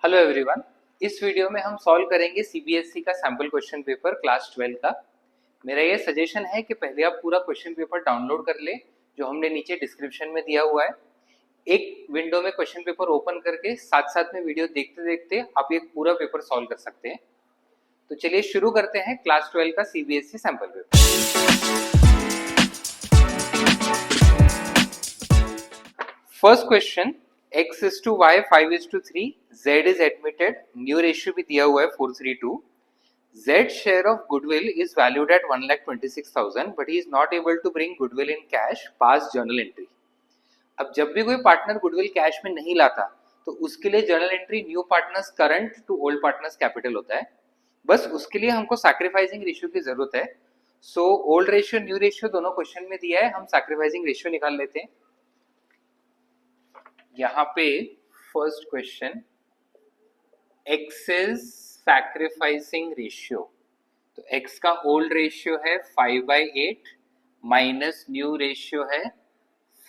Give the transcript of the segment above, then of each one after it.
Hello everyone. इस video में हम सॉल्व करेंगे सीबीएसई का सैम्पल क्वेश्चन पेपर क्लास 12 का। मेरा ये सजेशन है कि पहले आप पूरा क्वेश्चन पेपर डाउनलोड कर ले, जो हमने नीचे डिस्क्रिप्शन में दिया हुआ है। एक विंडो में क्वेश्चन पेपर ओपन करके साथ साथ में वीडियो देखते देखते आप ये पूरा पेपर सॉल्व कर सकते हैं। तो चलिए शुरू करते हैं क्लास 12 का CBSE sample paper. First question, x is to y 5 is to 3, z is admitted, new ratio भी दिया हुआ है 432, z share of goodwill is valued at 1,26,000 but he is not able to bring goodwill in cash, pass journal entry। अब जब भी कोई partner goodwill cash में नहीं लाता तो उसके लिए journal entry new partners current to old partners capital होता है। बस उसके लिए हमको सैक्रिफाइसिंग रेशियो की जरूरत है। So old ratio new ratio दोनों क्वेश्चन में दिया है, हम सैक्रिफाइसिंग रेशियो निकाल लेते हैं। यहाँ पे first question, x is sacrificing ratio, तो x का ओल्ड रेशियो है 5/8 माइनस न्यू रेशियो है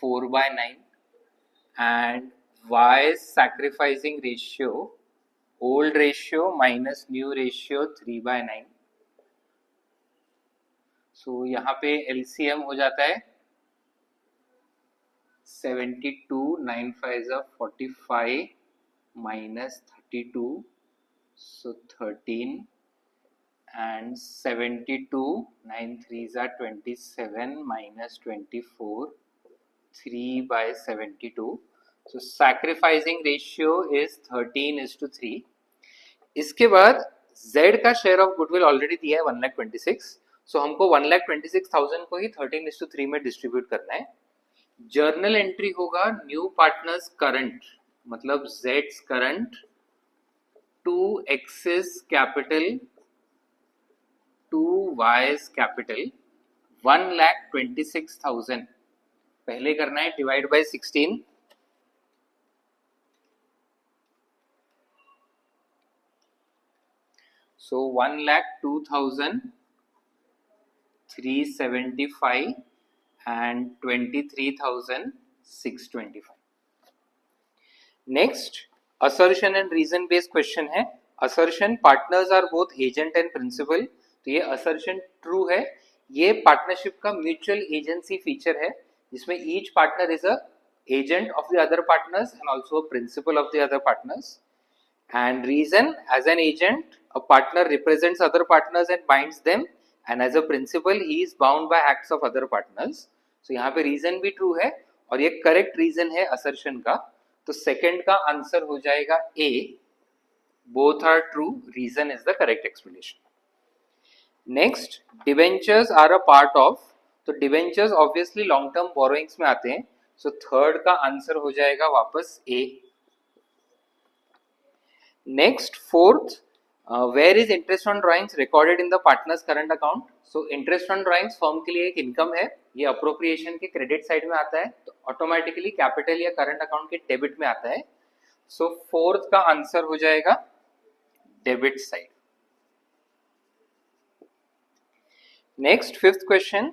4/9 and y sacrificing ratio old ratio minus new ratio 3/9। सो यहाँ पे LCM हो जाता है 72, 9 5 45 minus 32, so 13 and 72, 9 3s are 27 minus 24, 3/72, so sacrificing ratio is 13:3। इसके बाद Z का शेयर ऑफ गुडविल ऑलरेडी दिया है 1,26,000, सो हमको 1,26,000 को ही 13:3 में डिस्ट्रीब्यूट करना है। जर्नल एंट्री होगा न्यू पार्टनर्स करंट, मतलब Z's current to X's capital to Y's capital 1,26,000 पहले करना है divide by 16, so 1,02,375 and 23,625। Next assertion and reason based question है। Assertion, partners are both agent and principal, तो ये असर्शन ट्रू है। ये पार्टनरशिप का म्यूचुअल एजेंसी फीचर है जिसमें each partner is a agent of the other partners and also principal of the other partners. And reason, as an agent a partner represents other partners and binds them, and as a principal he is bound by acts of other partners। so यहाँ पे reason भी true है और ये correct reason है assertion का, तो second का आंसर हो जाएगा A, both are true, reason is the correct explanation. Next, debentures are a part of, तो debentures obviously long term borrowings में आते हैं, सो थर्ड का आंसर हो जाएगा वापस A. Next fourth, where is interest on drawings recorded in the partners current account? so interest on drawings firm के लिए एक इनकम है, ये अप्रोप्रिएशन के क्रेडिट साइड में आता है, तो ऑटोमेटिकली कैपिटल या करंट अकाउंट के डेबिट में आता है, सो फोर्थ का आंसर हो जाएगा debit side. Next fifth question,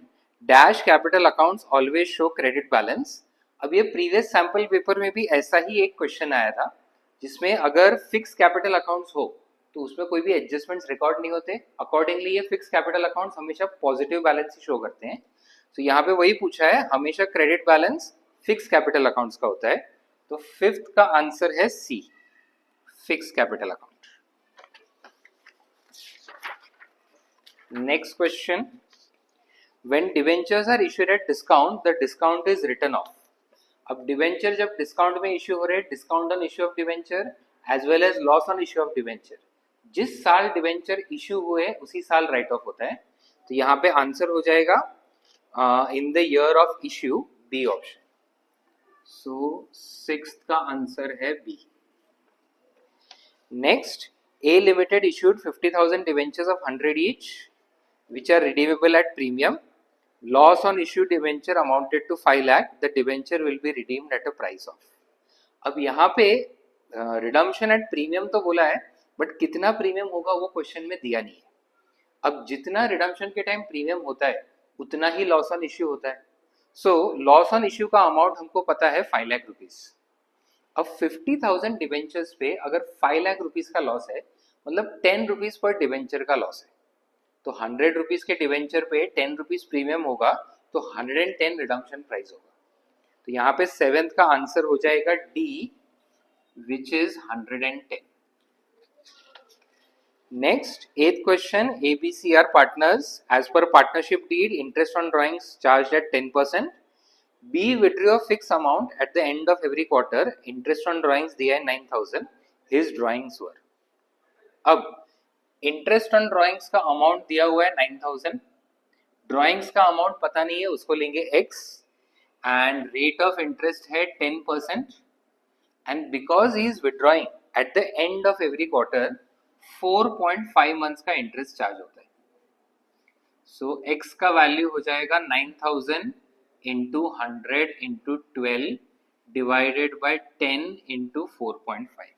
dash capital accounts always show credit balance. अब ये प्रीवियस सैंपल पेपर में भी ऐसा ही एक क्वेश्चन आया था जिसमें अगर फिक्स कैपिटल अकाउंट्स हो तो उसमें कोई भी एडजस्टमेंट्स रिकॉर्ड नहीं होते, अकॉर्डिंगली ये फिक्स कैपिटल अकाउंट्स हमेशा पॉजिटिव बैलेंस ही शो करते हैं। तो यहाँ पे वही पूछा है, हमेशा credit balance fix capital accounts का होता है, तो फिफ्थ का आंसर है C, fix capital account. Next question, when debentures are issued at discount the discount is written off. अब डिवेंचर जब डिस्काउंट में इश्यू हो रहे हैं, discount on issue of debenture as well as loss on issue of debenture, जिस साल debenture issue हुए उसी साल राइट ऑफ होता है, तो यहाँ पे आंसर हो जाएगा in the year of issue, B option. So sixth का आंसर है B. Next, A limited issued 50,000 debentures of 100 each which are redeemable at premium, loss on issue debenture amounted to 5 lakh, the debenture will be redeemed at a price of। अब यहाँ पे redemption at premium तो बोला है, but कितना premium होगा वो question में दिया नहीं है। अब जितना रिडम्पशन के टाइम प्रीमियम होता है उतना ही लॉस ऑन इश्यू होता है, सो लॉस ऑन इश्यू का अमाउंट हमको पता है 5 लाख रुपीज। अब 50,000 डिवेंचर्स पे अगर 5 लाख रुपीज का लॉस है, मतलब 10 रुपीज पर डिवेंचर का लॉस है, तो 100 रुपीज के डिवेंचर पे 10 रुपीज प्रीमियम होगा, तो 110 रिडम्पशन प्राइस होगा। तो यहाँ पे 7th का आंसर हो जाएगा D, which is 110। Next, 8th question, ABC are partners. As per partnership deed, interest on drawings charged at 10%. B withdrew a fixed amount at the end of every quarter. Interest on drawings दिया है 9,000. His drawings were. अब interest on drawings का amount दिया हुआ है 9,000. Drawings का amount पता नहीं है, उसको लेंगे x, and rate of interest है 10%. And because he is withdrawing at the end of every quarter, 4.5 months का इंटरेस्ट चार्ज होता है. सो x का वैल्यू हो जाएगा 9,000 into 100 into 12 divided by 10 into 4.5.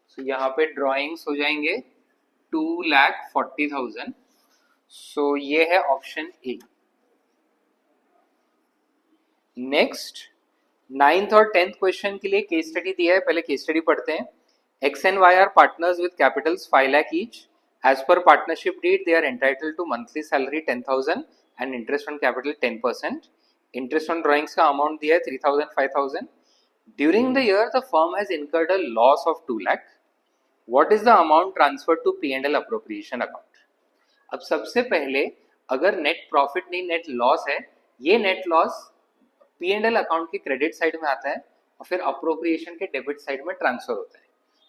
सो यहाँ पे ड्रॉइंग्स हो जाएंगे 2,40,000. सो ये है ऑप्शन ए. नेक्स्ट 9th और 10th क्वेश्चन के लिए केस स्टडी दिया है, पहले केस स्टडी पढ़ते हैं. X and Y are partners with capitals 5 lakh each. As per partnership deed, they are entitled to monthly salary 10,000 and interest on capital 10%. Interest on drawings का amount दिया है 3,000, 5,000. During the year, the firm has incurred a loss of 2 lakh. What is the amount transferred to P&L appropriation account? अब सबसे पहले अगर net profit नहीं net loss है, ये नेट लॉस P&L अकाउंट के क्रेडिट साइड में आता है और फिर अप्रोप्रिएशन के डेबिट साइड में ट्रांसफर होता है.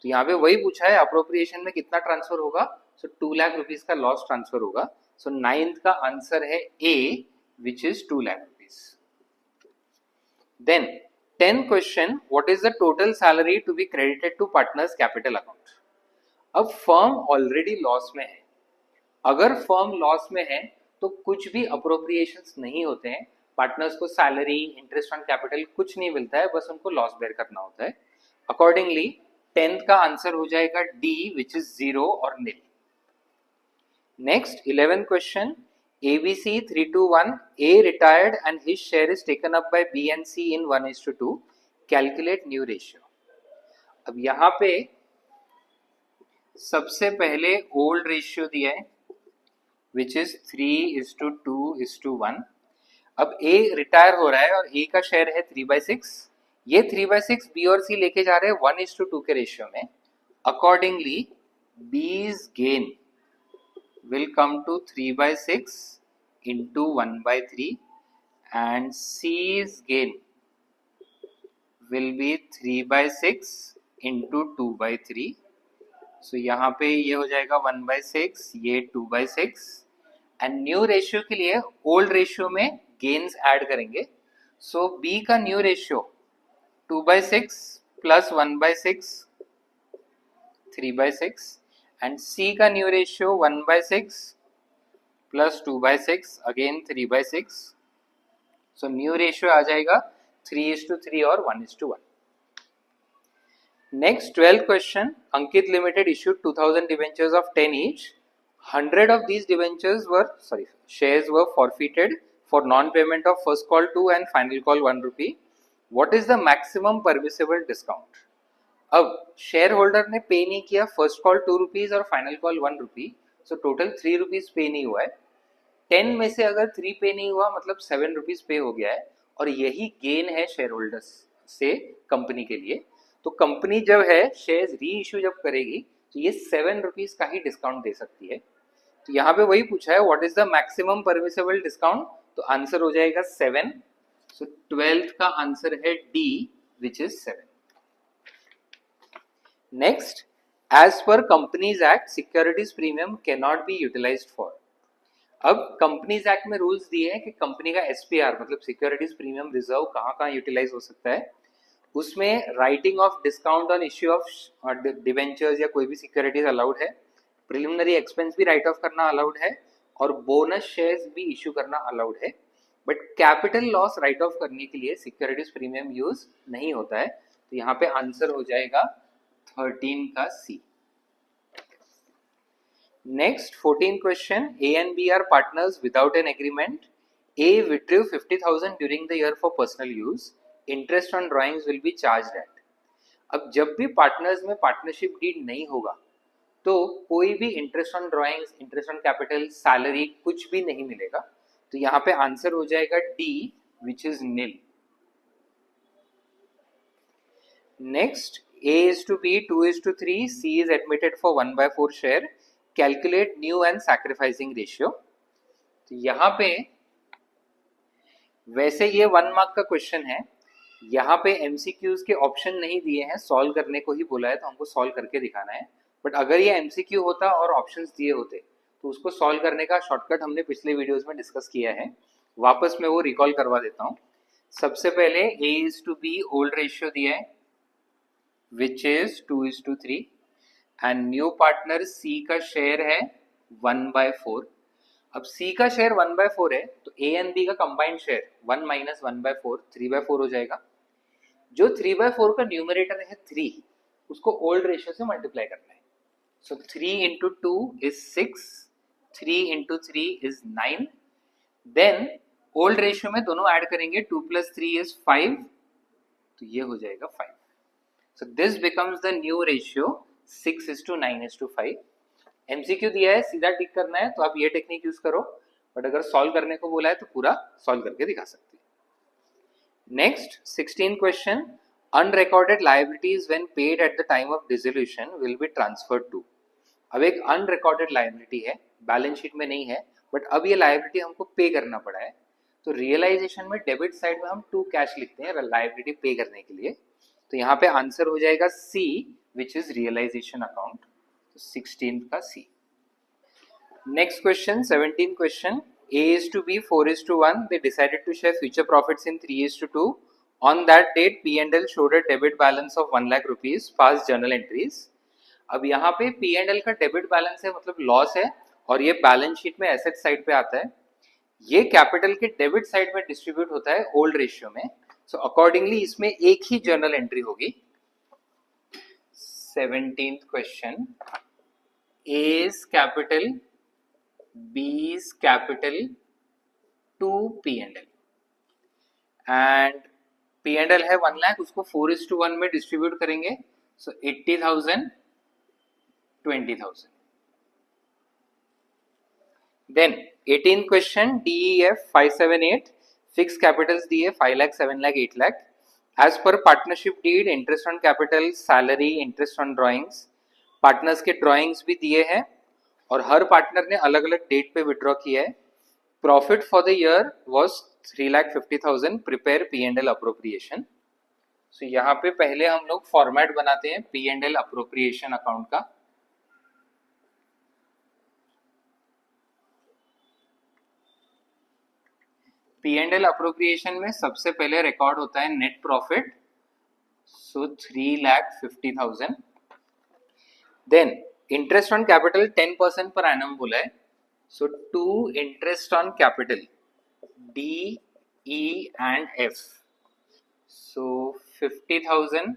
तो यहाँ पे वही पूछा है अप्रोप्रिएशन में कितना ट्रांसफर होगा. सो 2 लाख रुपीज का लॉस ट्रांसफर होगा. सो 9th का आंसर है A, which is 2 lakh rupees. Then 10th question, what is the total salary to be credited to partners capital account. अब फर्म ऑलरेडी लॉस में है. अगर फर्म लॉस में है तो कुछ भी अप्रोप्रिएशंस नहीं होते हैं. पार्टनर्स को सैलरी, इंटरेस्ट ऑन कैपिटल कुछ नहीं मिलता है, बस उनको लॉस बेयर करना होता है. अकॉर्डिंगली 10th का आंसर हो जाएगा डी, विच इज 0 और nil. Next 11th question, ABC 3:1, A retired and his share is taken up by B and C in 1:2. Calculate new ratio. अब यहाँ पे सबसे पहले ओल्ड रेशियो दिया है, विच इज 3:2:1. अब A रिटायर हो रहा है और A का शेयर है 3/6. ये 3/6 B और C लेके जा रहे हैं 1:2 के रेशियो में. Accordingly B's gain will come to 3/6 into 1/3 and C's gain will be 3/6 into 2/3. So यहाँ पे ये हो जाएगा 1/6, ये 2/6. एंड न्यू रेशियो के लिए ओल्ड रेशियो में गेन्स ऐड करेंगे. सो B का new ratio 2/6 plus 1/6 3/6 and C का new ratio 1/6 plus 2/6 again 3/6. So new ratio आ जाएगा 3:3 और 1:1. Next 12th question, Ankit limited issued 2,000 debentures of 10 each. 100 of these debentures shares were forfeited for non-payment of first call 2 and final call 1 rupee. What is the maximum permissible discount? अब share holder ने pay नहीं किया, first call 2 rupees और final call 1 रुपी, so total 3 rupees पे नहीं हुआ है. 10 में से अगर 3 पे नहीं हुआ मतलब 7 रुपीज पे हो गया है, और यही गेन है शेयर होल्डर्स से कंपनी के लिए. तो कंपनी जब है शेयर्स री इश्यू जब करेगी तो ये 7 रुपीज का ही डिस्काउंट दे सकती है. तो यहाँ पे वही पूछा है what is the maximum permissible discount, तो आंसर हो जाएगा 7. सो 12th का आंसर है D, which is 7. Next, as per companies act securities premium can not be utilised for. अब कंपनीज एक्ट में रूल्स दिए हैं कि कंपनी का एसपीआर मतलब सिक्योरिटीज प्रीमियम रिजर्व कहाँ कहाँ यूटिलाइज हो सकता है. उसमें writing of discount on issue of debentures या कोई भी सिक्योरिटीज अलाउड है. प्रिलिमिनरी एक्सपेंस भी राइट ऑफ करना अलाउड है और बोनस शेयर्स भी इश्यू करना अलाउड है. But capital loss right of करने के लिए सिक्योरिटीज प्रीमियम यूज नहीं होता है. तो यहाँ पे आंसर हो जाएगा 13 का सी. Next, 14th question. A and B are partners without an agreement. A withdrew 50,000 during the year for personal use. Interest on drawings will be charged at. अब जब भी पार्टनर्स में पार्टनरशिप डीड नहीं होगा तो कोई भी interest on drawings, interest on capital, salary कुछ भी नहीं मिलेगा. तो यहाँ पे आंसर हो जाएगा D, which is nil. Next, A is to B, 2 is to 3, C is admitted for 1/4 share. Calculate new and sacrificing ratio. तो यहाँ पे वैसे ये 1 मार्क का क्वेश्चन है. यहाँ पे MCQs के ऑप्शन नहीं दिए हैं, सॉल्व करने को ही बोला है, तो हमको सॉल्व करके दिखाना है. बट अगर ये MCQ होता और ऑप्शंस दिए होते तो उसको सॉल्व करने का शॉर्टकट हमने पिछले वीडियोस में डिस्कस किया है. वापस मैं वो रिकॉल करवा देता हूँ. सबसे पहले A is to B old ratio दिया है which is 2 is to 3 and new partner C का शेयर है 1/4. अब C का शेयर 1/4 है तो A and B का कंबाइंड शेयर 1 minus 1/4 3/4 हो जाएगा. जो 3/4 का न्यूमरेटर है 3, उसको ओल्ड रेशियो से मल्टीप्लाई करना है. सो 3 into 2 is 6, 3 into 3 is 9. Then old ratio में दोनों ऐड करेंगे, 2 plus 3 is 5, तो ये हो जाएगा 5. So this becomes the new ratio 6 is to 9 is to 5. MCQ दिया है, सीधा टिक करना है तो आप ये टेक्निक यूज करो, बट अगर सॉल्व करने को बोला है तो पूरा सॉल्व करके दिखा सकते हैं. Next, 16 question. Unrecorded liabilities when paid at the time of dissolution will be transferred to. अब एक अनरिकॉर्डेड लायबिलिटी है, बैलेंस शीट में नहीं है, बट अब ये लायबिलिटी हमको पे करना पड़ा है. तो रियलाइजेशन में डेबिट साइड में हम टू कैश लिखते हैं लायबिलिटी पे करने के लिए. तो यहाँ पे आंसर हो जाएगा C, which is realisation account. 16th का C. Next question, 17th question. A is to B, 4 is to 1. They decided to share future profits in 3 is to 2. On that date, P&L showed a debit balance of 1 lakh rupees. Past journal entries. अब यहाँ पे P&L का debit balance है, मतलब loss है, और ये balance sheet में एसेट साइड पे आता है. ये कैपिटल के डेबिट साइड में डिस्ट्रीब्यूट होता है ओल्ड रेशियो में. सो अकॉर्डिंगली इसमें एक ही जर्नल एंट्री होगी. 17th question. A's capital, B's capital to P&L and P&L है 1 लाख, उसको 4 is to 1 में डिस्ट्रीब्यूट करेंगे. So 80,000, 20,000. Then 18th question. DEF 578. Fix capitals दिए 5 lakh, 7 lakh, 8 lakh. As per partnership deed, interest on capital, salary, interest on drawings. Partners के drawings भी दिए हैं और हर पार्टनर ने अलग अलग डेट पे विड्रॉ किया है. Profit for the year was 3,50,000. Prepare P&L appropriation. So यहाँ पे पहले हम लोग फॉर्मेट बनाते हैं P&L अप्रोप्रिएशन अकाउंट का. P&L अप्रोप्रिएशन में सबसे पहले रिकॉर्ड होता है net profit, so 3,50,000. Then interest on capital 10% per annum बोला है, so to interest on capital D, E and F. So 50,000,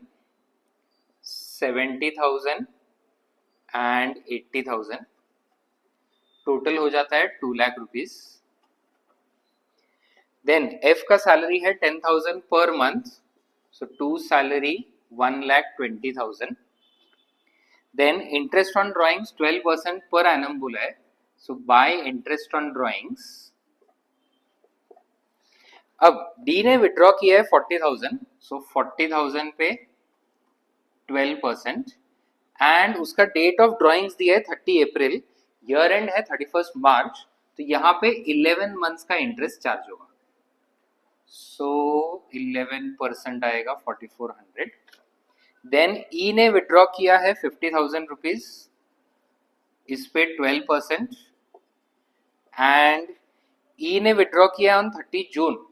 70,000 and 80,000. Total हो जाता है 2 लाख रुपीज. देन F का सैलरी है 10,000 per month, so to salary 1,20,000. Then interest on drawings 12% per annum बोला है, so by interest on drawings. अब D ने withdraw किया है 40,000, सो 40,000 पे 12% एंड उसका डेट ऑफ ड्राइंग्स दिया है 30 अप्रैल, ईयर एंड है 31 मार्च. तो यहाँ पे 11 मंथ्स का इंटरेस्ट चार्ज होगा. सो 11% आएगा 4,400. देन E ने विड्रॉ किया है 50,000 रुपीज, इस पे 12% एंड E ने विड्रॉ किया ऑन 30 जून.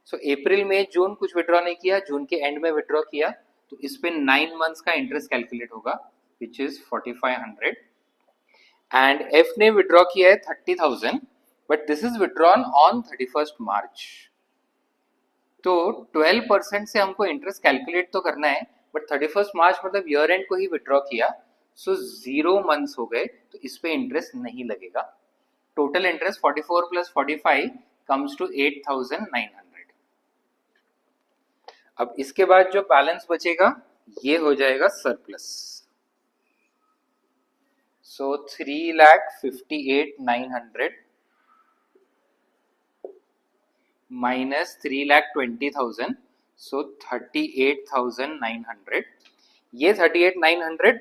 सो अप्रैल में जून कुछ विड्रॉ नहीं किया, जून के एंड में विड्रॉ किया, तो इस पे 9 मंथ्स का इंटरेस्ट कैलकुलेट होगा, विच इज 4,500. एंड F ने विड्रॉ किया है 30,000, but this is withdrawn on 31 मार्च. तो 12% से हमको इंटरेस्ट कैलकुलेट तो करना है, बट 31 मार्च मतलब ईयर एंड को ही विड्रॉ किया, सो 0 मंथ्स हो गए तो इस पे इंटरेस्ट नहीं लगेगा. Total interest 44 plus 45 comes to 8,900. अब इसके बाद जो बैलेंस बचेगा ये हो जाएगा सरप्लस. सो 3,58,900 माइनस 3,20,000, सो 38,900. ये 38,900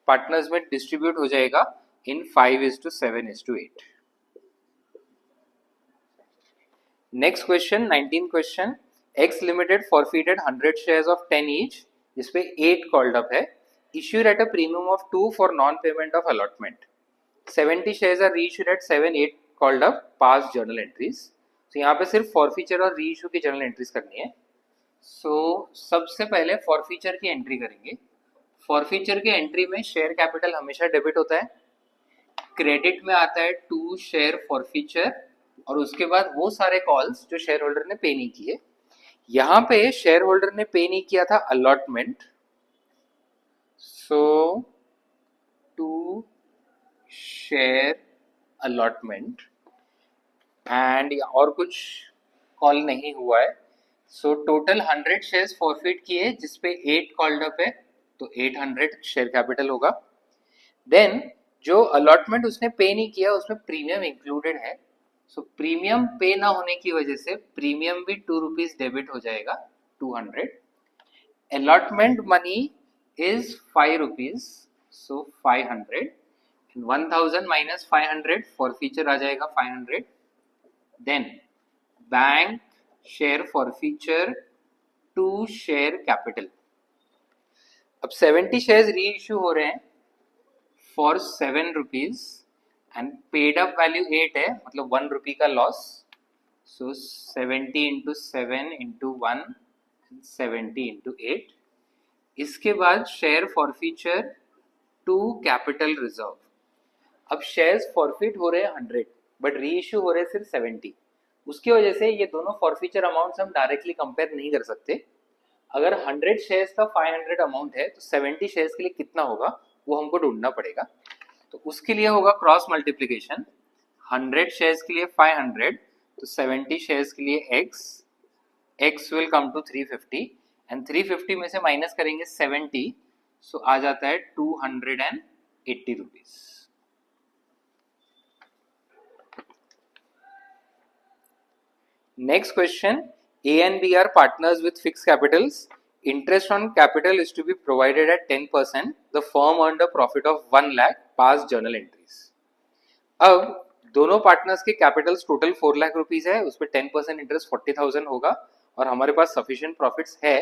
पार्टनर्स में डिस्ट्रीब्यूट हो जाएगा इन 5:7:8. Next question 19 question. X Limited forfeited 100 shares of 10 each, जिसपे 8 called up है, issued at a premium of 2 for non-payment of allotment. 70 shares are reissued at 7, 8 called up, past journal entries. तो यहाँ पे सिर्फ forfeiture और reissue की journal entries करनी है. सो सबसे पहले फॉरफीचर की एंट्री करेंगे. फॉरफीचर की एंट्री में शेयर कैपिटल हमेशा डेबिट होता है. क्रेडिट में आता है 2 शेयर फॉरफीचर और उसके बाद वो सारे कॉल्स जो शेयर होल्डर ने पे नहीं किए. यहां पे शेयर होल्डर ने पे नहीं किया था allotment, so 2 share allotment and और कुछ कॉल नहीं हुआ है. सो टोटल 100 शेयर्स फॉरफिट किए जिसपे 8 कॉल्ड अप है, तो 800 शेयर कैपिटल होगा. देन जो अलॉटमेंट उसने पे नहीं किया उसमें प्रीमियम इंक्लूडेड है. सो प्रीमियम पे ना होने की वजह से प्रीमियम भी 2 रुपीज डेबिट हो जाएगा, 200. Allotment money is 5 rupees, so 500. 1000 minus 500 forfeiture आ जाएगा 500. Then bank share forfeiture 2 share capital. अब 70 शेयर्स री इश्यू हो रहे हैं for 7 rupees and paid up value 8 है, मतलब 1 रुपी का loss. So 70 into 7 into 1, 70 into 8. इसके बाद शेयर फॉरफीचर 2 कैपिटल रिजर्व. अब शेयर्स फॉरफिट हो रहे हैं 100 बट री इश्यू हो रहे हैं सिर्फ 70. उसकी वजह से ये दोनों फॉरफीचर अमाउंट्स हम डायरेक्टली कंपेयर नहीं कर सकते. अगर 100 शेयर्स का 500 अमाउंट है तो 70 शेयर्स के लिए कितना होगा वो हमको ढूंढना पड़ेगा. तो उसके लिए होगा क्रॉस मल्टीप्लिकेशन. 100 शेयर्स के लिए 500, तो 70 शेयर्स के लिए x will come to 350 and 350 में से माइनस करेंगे 70, सो आ जाता है 280 rupees. Next question. A and B are partners with fixed capitals. Interest on capital is to be provided at 10%. The firm earned a profit of 1 lakh past journal entries. अब दोनों partners के Capitals total 4 lakh rupees है, उस पर 10% interest 40,000 होगा और हमारे पास sufficient profits है.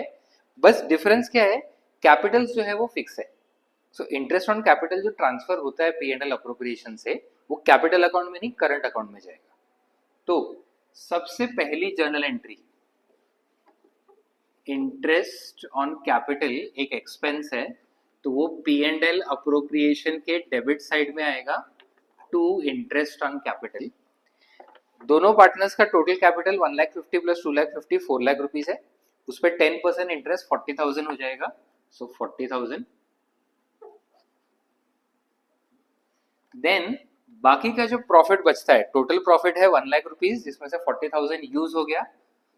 बस डिफरेंस क्या है, कैपिटल्स जो है वो फिक्स है. सो इंटरेस्ट ऑन कैपिटल जो ट्रांसफर होता है P&L अप्रोप्रिएशन से वो कैपिटल अकाउंट में नहीं करंट अकाउंट में जाएगा. तो सबसे पहली journal entry interest on capital एक एक्सपेंस है, तो वो P&L अप्रोप्रिएशन के डेबिट साइड में आएगा टू इंटरेस्ट ऑन कैपिटल. दोनों पार्टनर्स का total capital 1,50,000 plus 2,50,000 4 lakh rupees है. उस पर 10% इंटरेस्ट 40,000 हो जाएगा, सो 40,000. देन बाकी का जो प्रॉफिट बचता है, टोटल प्रॉफिट है 1 लाख रुपीज जिसमें से 40,000 यूज हो गया.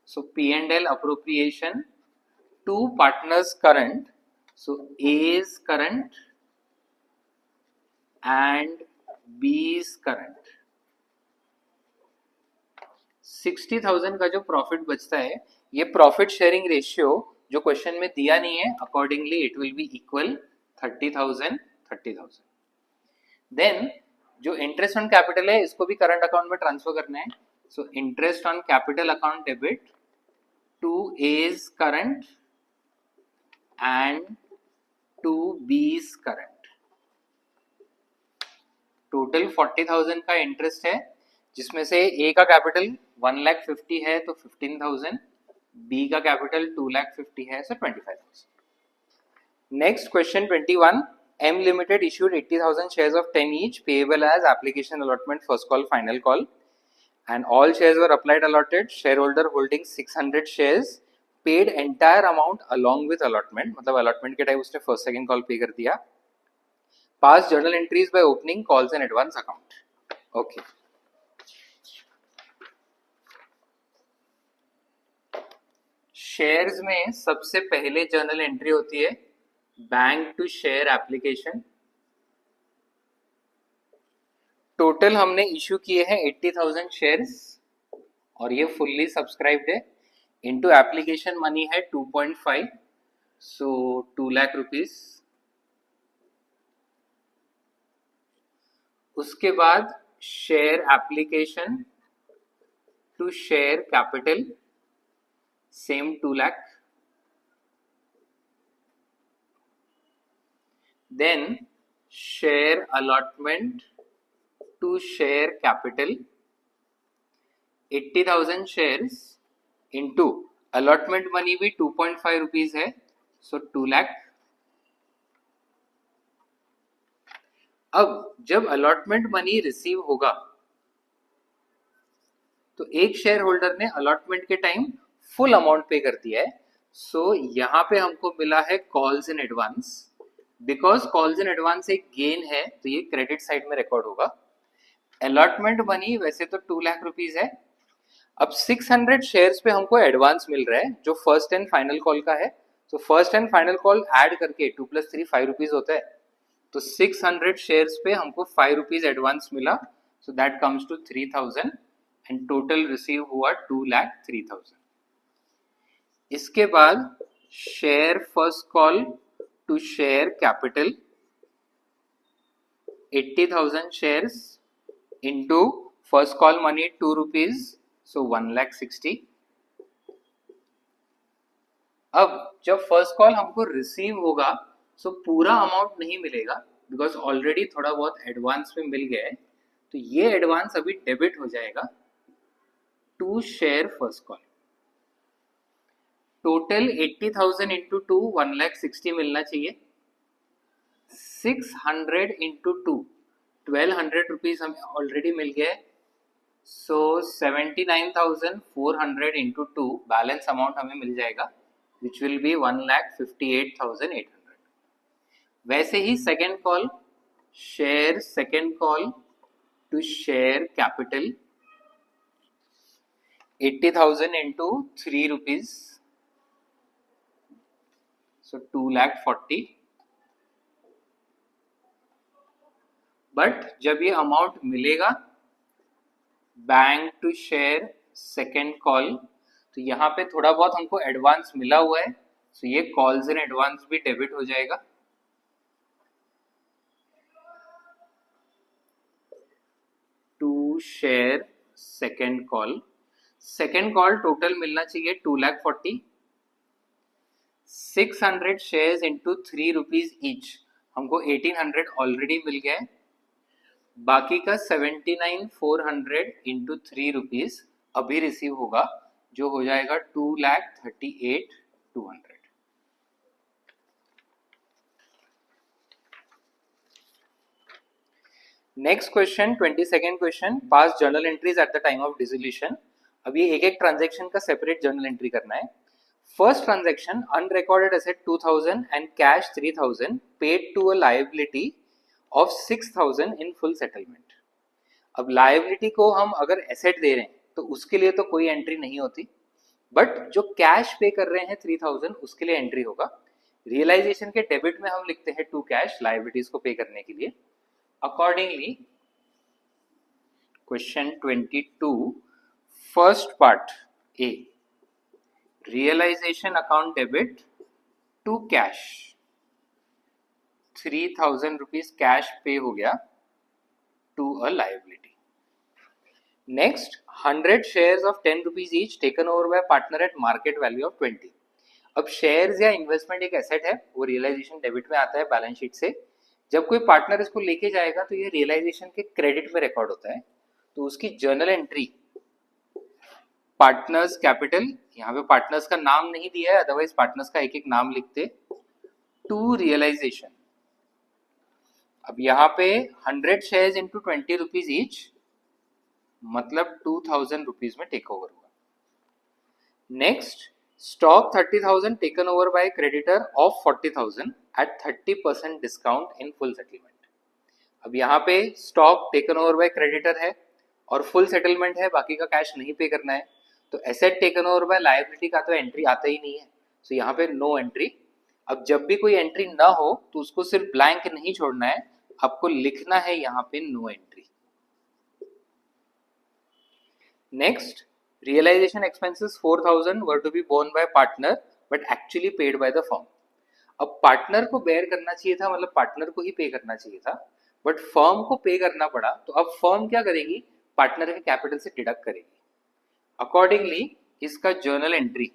So P&L appropriation to partners current, so A's current and B's current. 60,000 का जो प्रॉफिट बचता है ये प्रॉफिट शेयरिंग रेशियो जो क्वेश्चन में दिया नहीं है, accordingly it will be equal 30,000 30,000. Then जो इंटरेस्ट ऑन कैपिटल है इसको भी करंट अकाउंट में ट्रांसफर करना है. So interest on capital account debit to A's current and to B's current. Total 40,000 का इंटरेस्ट है जिसमें से A का कैपिटल 1,50,000 है तो 15,000, B का कैपिटल 2,50,000 है सो 25,000. Next question 21. M Limited issued 80,000 shares of 10 each payable as application allotment first call final call and all shares were applied allotted. Shareholder holding 600 shares paid entire amount along with allotment, मतलब allotment के time उसने first second call पे कर दिया. Past journal entries by opening calls and advance account. Okay. Shares में सबसे पहले journal entry होती है bank to share application. Total हमने इशू किए हैं 80,000 शेयर्स और ये फुल्ली सब्सक्राइब्ड है. इनटू एप्लीकेशन मनी है 2.5, सो 2 लाख रुपीस. उसके बाद share application to share capital same 2 lakh. Then share allotment to share capital 80,000 shares into allotment money भी 2.5 rupees है, so 2 lakh. अब जब allotment money रिसीव होगा तो एक शेयर होल्डर ने allotment के टाइम फुल अमाउंट पे कर दिया है, सो यहाँ पे हमको मिला है calls in advance. Because calls in advance एक गेन है तो ये क्रेडिट साइड में रिकॉर्ड होगा. अलॉटमेंट मनी वैसे तो 2 लाख रुपीस है. अब 600 शेयर्स पे हमको एडवांस मिल रहा है जो फर्स्ट एंड फाइनल कॉल का है. तो first and final call add करके 2 + 3 5 रुपीज होता है. तो 600 शेयर्स पे हमको 5 रुपीज एडवांस मिला, so that comes to 3,000 and total receive हुआ 2,03,000. इसके बाद share first call to share capital 80,000 shares into first call money 2 rupees, so 1,60,000. अब जब फर्स्ट कॉल हमको रिसीव होगा सो पूरा अमाउंट नहीं मिलेगा बिकॉज ऑलरेडी थोड़ा बहुत एडवांस में मिल गया है. तो ये एडवांस अभी डेबिट हो जाएगा to share first call. Total 80,000 into 2 1,60,000 मिलना चाहिए. 600 इंटू 2 1,200 रुपीज हमें ऑलरेडी मिल गया है. सो 79,400 इंटू 2 बैलेंस अमाउंट हमें मिल जाएगा विच विल बी 1,58,800. वैसे ही second call share second call to share capital 80,000 into 3 rupees, so 2,40,000. But जब ये अमाउंट मिलेगा bank to share second call, तो यहाँ पे थोड़ा बहुत हमको एडवांस मिला हुआ है, सो ये कॉल्स इन एडवांस भी डेबिट हो जाएगा. To share second call total मिलना चाहिए 2,40,000. 600 शेयर्स इंटू 3 रुपीज ईच, हमको 1,800 ऑलरेडी मिल गया है. बाकी का 79,400 इंटू 3 रुपीज अभी रिसीव होगा जो हो जाएगा 2,38,200. Next question 22nd question, pass journal entries eight the time of dissolution. अब ये एक ट्रांजैक्शन का सेपरेट जर्नल एंट्री करना है. First transaction, unrecorded asset 2,000 and cash 3,000 paid to a liability of 6,000 in full settlement. अब liability को हम अगर asset दे रहे हैं तो उसके लिए तो कोई एंट्री नहीं होती, बट जो कैश पे कर रहे हैं 3,000 उसके लिए एंट्री होगा. रियलाइजेशन के डेबिट में हम लिखते हैं टू कैश लाइबिलिटीज को पे करने के लिए. Accordingly question 22 first part A, realization account debit to cash 3,000 rupees cash पे हो गया to a liability. Next 100 shares of 10 rupees each taken over by partner at market value of 20. अब shares या इन्वेस्टमेंट एक एसेट है, वो realisation debit में आता है बैलेंस शीट से. जब कोई पार्टनर इसको लेके जाएगा तो ये रियलाइजेशन के क्रेडिट में रिकॉर्ड होता है. तो उसकी जर्नल एंट्री पार्टनर्स कैपिटल, यहाँ पे पार्टनर्स का नाम नहीं दिया है, अदरवाइज पार्टनर्स का एक एक नाम लिखते, टू रियलाइजेशन. अब यहाँ पे 100 शेयर्स इंटू 20 रुपीज ईच, मतलब 2,000 रुपीज में टेक ओवर हुआ. Next stock 30,000 taken over by creditor of 40,000 at 30% discount in full settlement. अब यहाँ पे stock taken over by creditor है और फुल सेटलमेंट है, बाकी का कैश नहीं पे करना है, तो asset taken over bye liability का तो एंट्री आता ही नहीं है, तो यहाँ पे नो एंट्री। अब जब भी कोई एंट्री ना हो तो उसको सिर्फ ब्लैंक नहीं छोड़ना है, आपको लिखना है यहाँ पे no entry. Next, realization expenses 4000 were to be borne by partner but actually paid by the firm। अब पार्टनर को बेयर करना चाहिए था, मतलब पार्टनर को ही पे करना चाहिए था, बट फर्म को पे करना पड़ा, तो अब फर्म क्या करेगी, पार्टनर के कैपिटल से डिडक्ट करेगी। अकॉर्डिंगली इसका journal entry,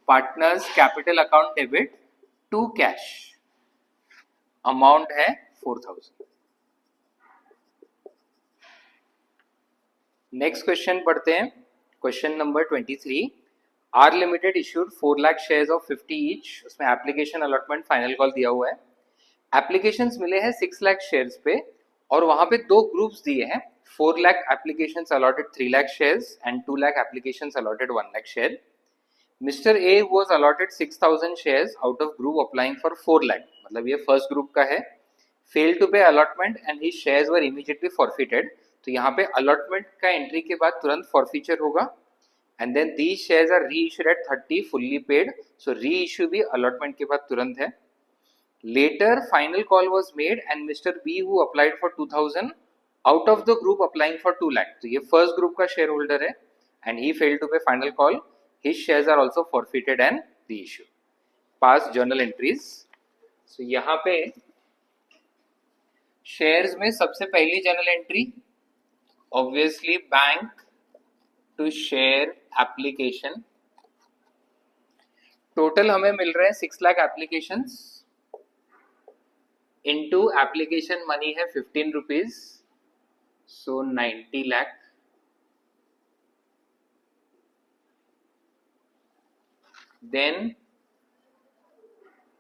partners capital account debit to cash, amount है 4000। नेक्स्ट क्वेश्चन पढ़ते हैं, question number 23। R limited issued 4 lakh shares of 50 each, उसमें एप्लीकेशन अलॉटमेंट फाइनल कॉल दिया हुआ है। एप्लीकेशंस मिले हैं 6 लाख शेयर्स पे और वहां पे दो ग्रुप्स दिए हैं, 4 lakh applications allotted 3 lakh shares and 2 lakh applications allotted 1 lakh share. Mister A was allotted 6000 shares out of group applying for 4 lakh, मतलब ये फर्स्ट ग्रुप का है। फेल टू पे allotment and his shares were immediately forfeited, तो यहाँ पे अलॉटमेंट का एंट्री के बाद तुरंत फॉरफीचर होगा। And then these shares are re issued at 30 fully paid, so re issue भी अलॉटमेंट के बाद तुरंत है। Later final call was made and mister B who applied for 2000 out of the group applying for 2 lakh, तो ये first group का share holder है and he failed to pay final call, his shares are also forfeited and re issue. Pass journal entries. सो यहाँ पे shares में सबसे पहली journal entry obviously bank to share application, total हमें मिल रहे हैं 6 lakh applications, into application money है 15 rupees, so 90 lakh. Then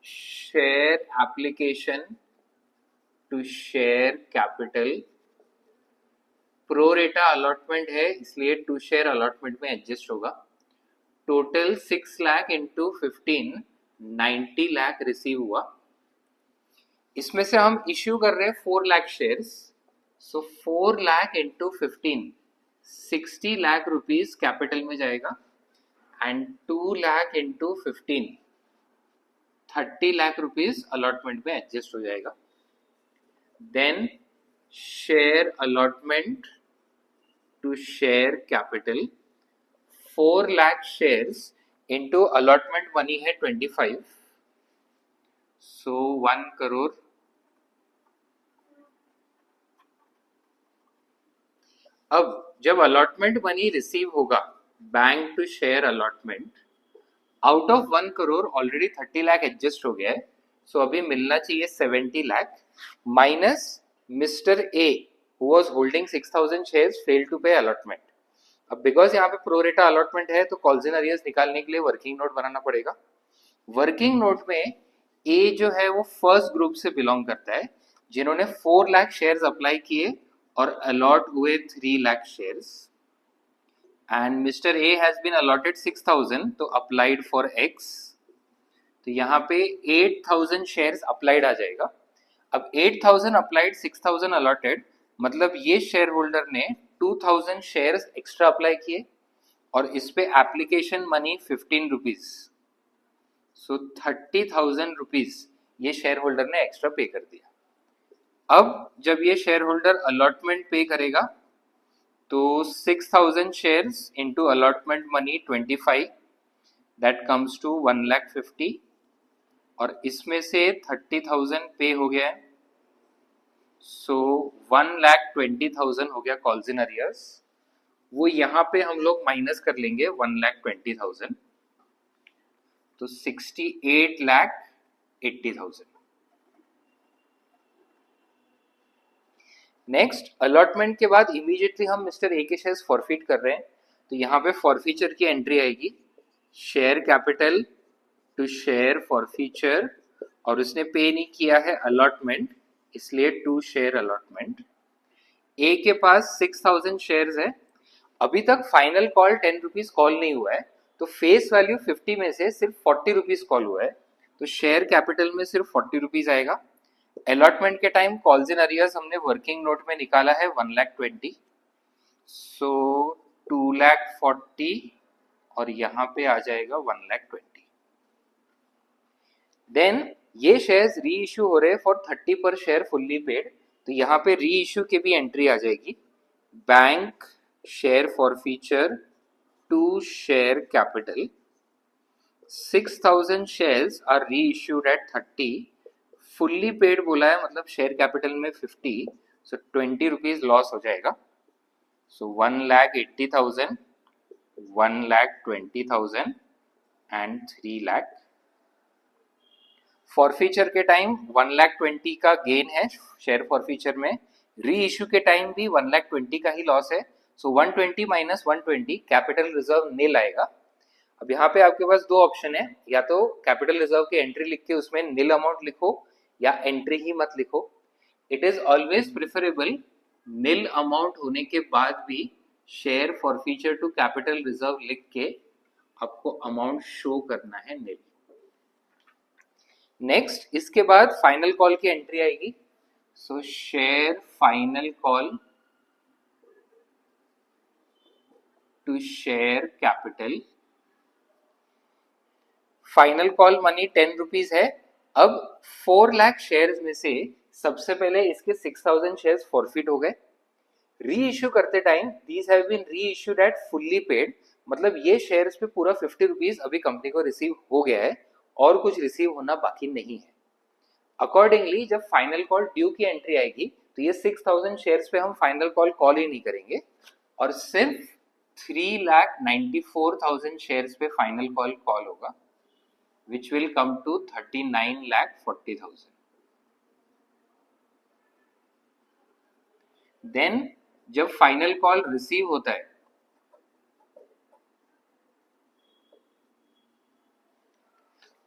share application to share capital, pro rata allotment है इसलिए टू शेयर अलॉटमेंट में एडजस्ट होगा। Total 6 lakh into 15, 90 lakh receive हुआ। इसमें से हम इश्यू कर रहे हैं 4 lakh shares, so 4 lakh into 15, 60 lakh rupees capital में जाएगा and 2 lakh into 15, 30 lakh rupees allotment में एडजस्ट हो जाएगा। Then share allotment to share capital, 4 lakh shares into allotment money है 25, so 1 crore। अब जब allotment money रिसीव होगा bank to share allotment, out of 1 crore already 30 lakh adjust हो गया है, सो अभी मिलना चाहिए 70 lakh minus mister A who was holding 6000 shares failed to pay allotment। अब बिकॉज यहाँ पे प्रो रेटा अलॉटमेंट है तो कॉल्स इन अरियर्स निकालने के लिए वर्किंग नोट बनाना पड़ेगा। वर्किंग नोट में ए जो है वो फर्स्ट ग्रुप से बिलोंग करता है जिन्होंने 4 लाख शेयर्स अप्लाई किए और अलॉट हुए 3 lakh shares, and mister A has been allotted 6000 तो अप्लाइड फॉर एक्स, तो यहाँ पे 8000 शेयर्स अप्लाइड आ जाएगा। अब 8000 अप्लाइड 6000 अलॉटेड, मतलब ये शेयर होल्डर ने 2000 शेयर्स एक्स्ट्रा अप्लाई किए और इस पे एप्लीकेशन मनी 15 रुपीज, सो 30,000 रुपीज ये शेयर होल्डर ने एक्स्ट्रा पे कर दिया। अब जब ये शेयर होल्डर अलॉटमेंट पे करेगा तो 6000 shares into allotment money 25, that comes to 1,50,000 और इसमें से 30,000 पे हो गया है, सो 1,20,000 हो गया कॉल्स इन अरियर्स, वो यहाँ पे हम लोग माइनस कर लेंगे 1,20,000, तो 68,80,000। नेक्स्ट, अलॉटमेंट के बाद इमीडिएटली हम मिस्टर ए के शेयर्स फॉरफिट कर रहे हैं, तो यहाँ पे फॉरफीचर की एंट्री आएगी, share capital to share forfeiture, और उसने पे नहीं किया है अलॉटमेंट इसलिए टू शेयर अलॉटमेंट। ए के पास 6000 शेयर्स है, अभी तक फाइनल कॉल 10 रुपीज कॉल नहीं हुआ है, तो फेस वैल्यू 50 में से सिर्फ 40 रुपीज कॉल हुआ है, तो शेयर कैपिटल में सिर्फ 40 रुपीज आएगा अलॉटमेंट के टाइम कॉल्स इन अरियर्स हमने वर्किंग नोट में निकाला है 1,20,000, सो 2,40,000 और यहाँ पे आ जाएगा 1,20,000। देन ये शेयर्स री इश्यू हो रहे हैं फॉर 30 पर शेयर फुल्ली पेड, तो यहाँ पे री इश्यू की भी एंट्री आ जाएगी। Bank share forfeiture to share capital 6,000 shares are re issued at 30, fully paid बोला है मतलब शेयर कैपिटल में 50, सो 20 रुपीज लॉस हो जाएगा। सो 1,80,000, 1,20,000 एंड 3 लाख। फॉरफीचर के टाइम 1,20,000 का गेन है शेयर फॉरफीचर में, री इश्यू के टाइम भी 1,20,000 का ही लॉस है। सो 120 माइनस 120 कैपिटल रिजर्व नील आएगा। अब यहाँ पे आपके पास दो ऑप्शन है, या तो कैपिटल रिजर्व की एंट्री लिख के उसमें नील अमाउंट लिखो या एंट्री ही मत लिखो। It is always preferable nil amount होने के बाद भी share forfeiture to capital reserve लिख के आपको अमाउंट शो करना है नील। नेक्स्ट इसके बाद फाइनल कॉल की एंट्री आएगी। So share final call to share capital, final call money 10 rupees है। अब 4 लाख शेयर्स में से सबसे पहले इसके 6,000 शेयर्स फॉरफिट हो गए। री इश्यू करते टाइम दीज हैव बीन री इश्यूड एट फुल्ली पेड, मतलब ये शेयर्स पे पूरा 50 रुपीज अभी कंपनी को रिसीव हो गया है और कुछ रिसीव होना बाकी नहीं है। अकॉर्डिंगली जब फाइनल कॉल ड्यू की एंट्री आएगी तो ये 6,000 शेयर्स पे हम फाइनल कॉल ही नहीं करेंगे और सिर्फ 3,94,000 शेयर्स पे फाइनल कॉल होगा, which will come to 39,40,000. Then जब फाइनल कॉल रिसीव होता है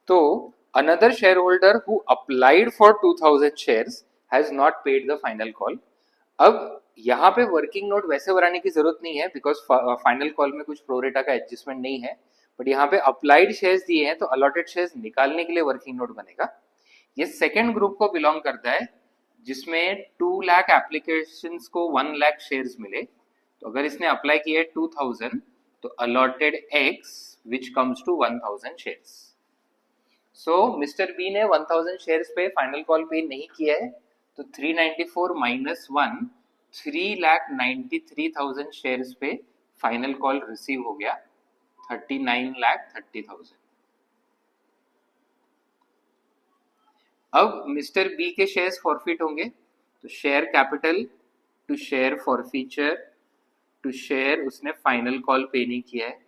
तो another shareholder who applied for 2,000 shares has not paid the final call. अब यहाँ पे वर्किंग नोट वैसे बनाने की जरूरत नहीं है बिकॉज फाइनल कॉल में कुछ प्रोरेटा का एडजस्टमेंट नहीं है, बट यहाँ पे अप्लाइड शेयर्स दिए हैं तो अलॉटेड शेयर्स निकालने के लिए वर्किंग नोट बनेगा। ये सेकेंड ग्रुप को बिलोंग करता है जिसमें 2 लाख एप्लीकेशंस को 1 लाख शेयर्स मिले, तो अगर इसने अप्लाई किया 2,000 तो allotted X which comes to 1,000 shares. So mister B ने 1,000 शेयर्स पे फाइनल कॉल पे नहीं किया है, तो 394 माइनस 1 3,93,000 शेयर्स पे फाइनल कॉल रिसीव हो गया 39,30,000। अब मिस्टर बी के शेयर्स फॉरफिट होंगे तो share capital to share forfeiture to share उसने फाइनल कॉल पे नहीं किया है।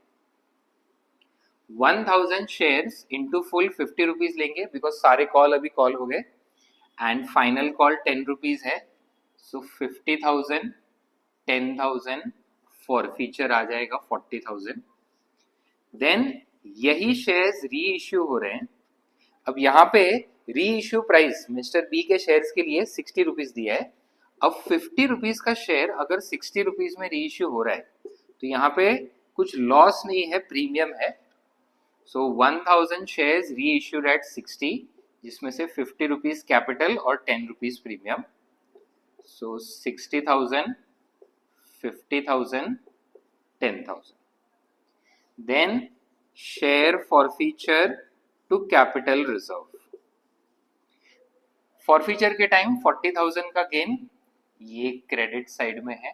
1,000 शेयर्स इंटू फुल 50 रुपीज लेंगे बिकॉज सारे कॉल अभी कॉल हो गए एंड फाइनल कॉल 10 रुपीज है, सो 50,000 10,000 फॉरफीचर आ जाएगा 40,000। देन यही शेयर्स री इश्यू हो रहे हैं। अब यहाँ पे री इश्यू प्राइस मिस्टर बी के शेयर्स के लिए 60 रुपीज दिया है। अब 50 रुपीज का शेयर अगर 60 रुपीज में री इश्यू हो रहा है तो यहाँ पे कुछ लॉस नहीं है, प्रीमियम है। So 1,000 shares re issued at 60 जिसमें से 50 रुपीज कैपिटल और 10 rupees premium, so 60,000 50,000 10,000। Then share forfeiture to capital reserve, forfeiture के टाइम 40,000 का गेन ये क्रेडिट साइड में है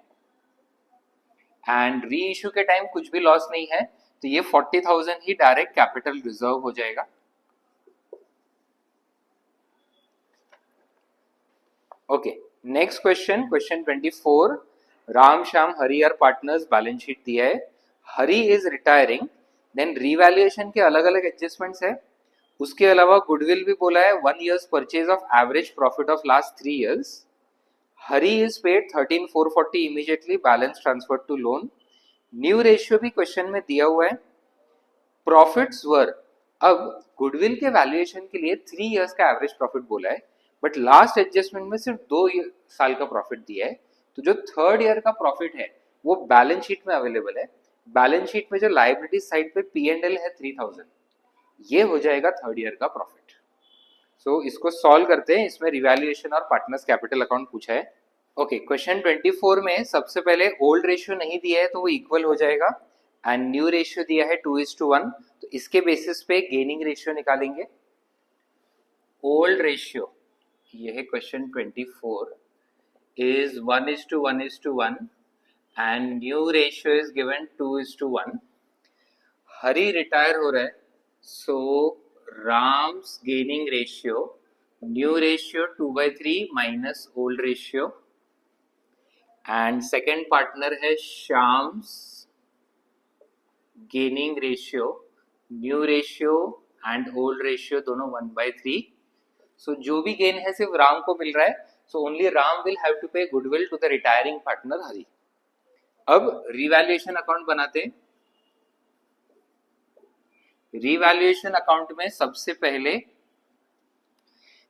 एंड री इश्यू के टाइम कुछ भी लॉस नहीं है तो ये 40,000 ही डायरेक्ट कैपिटल रिजर्व हो जाएगा। Okay, next question, question 24। Ram Shyam Hari are partners balance sheet दिया है। Hari is retiring, then revaluation के अलग अलग एडजस्टमेंट्स है। उसके अलावा गुडविल भी बोला है 1 year's purchase of average profit of last 3 years। Hari is paid 13,440 immediately, balance transfer to loan. New ratio भी क्वेश्चन में दिया हुआ है। प्रॉफिट्स वर, अब गुडविल के वैल्यूएशन के लिए 3 years का एवरेज प्रॉफिट बोला है, बट लास्ट एडजस्टमेंट में सिर्फ 2 साल का प्रॉफिट दिया है, तो जो 3rd ईयर का प्रॉफिट है वो बैलेंस शीट में अवेलेबल है। बैलेंस शीट में जो लाइबिलिटी साइड पे P&L है 3,000, ये हो जाएगा 3rd ईयर का प्रॉफिट। सो इसको सॉल्व करते हैं। इसमें रिवैल्यूएशन और पार्टनर्स कैपिटल अकाउंट पूछा है। ओके, क्वेश्चन 24 में सबसे पहले ओल्ड रेशियो नहीं दिया है तो वो इक्वल हो जाएगा, एंड न्यू रेशियो दिया है 2:1, तो इसके बेसिस पे गेनिंग रेशियो निकालेंगे। ओल्ड रेशियो, ये है question 24, is 1:1:1 and new ratio is given 2:1. Hari retire हो रहा है, so Ram's gaining ratio, new ratio 2/3 minus old ratio, and second partner है Sham's gaining ratio, new ratio and old ratio दोनों 1/3. so जो भी gain है सिर्फ राम को मिल रहा है, so only Ram will have to pay goodwill to the retiring partner Hari. अब रिवैल्यूएशन अकाउंट बनाते हैं। रिवैल्यूएशन अकाउंट में सबसे पहले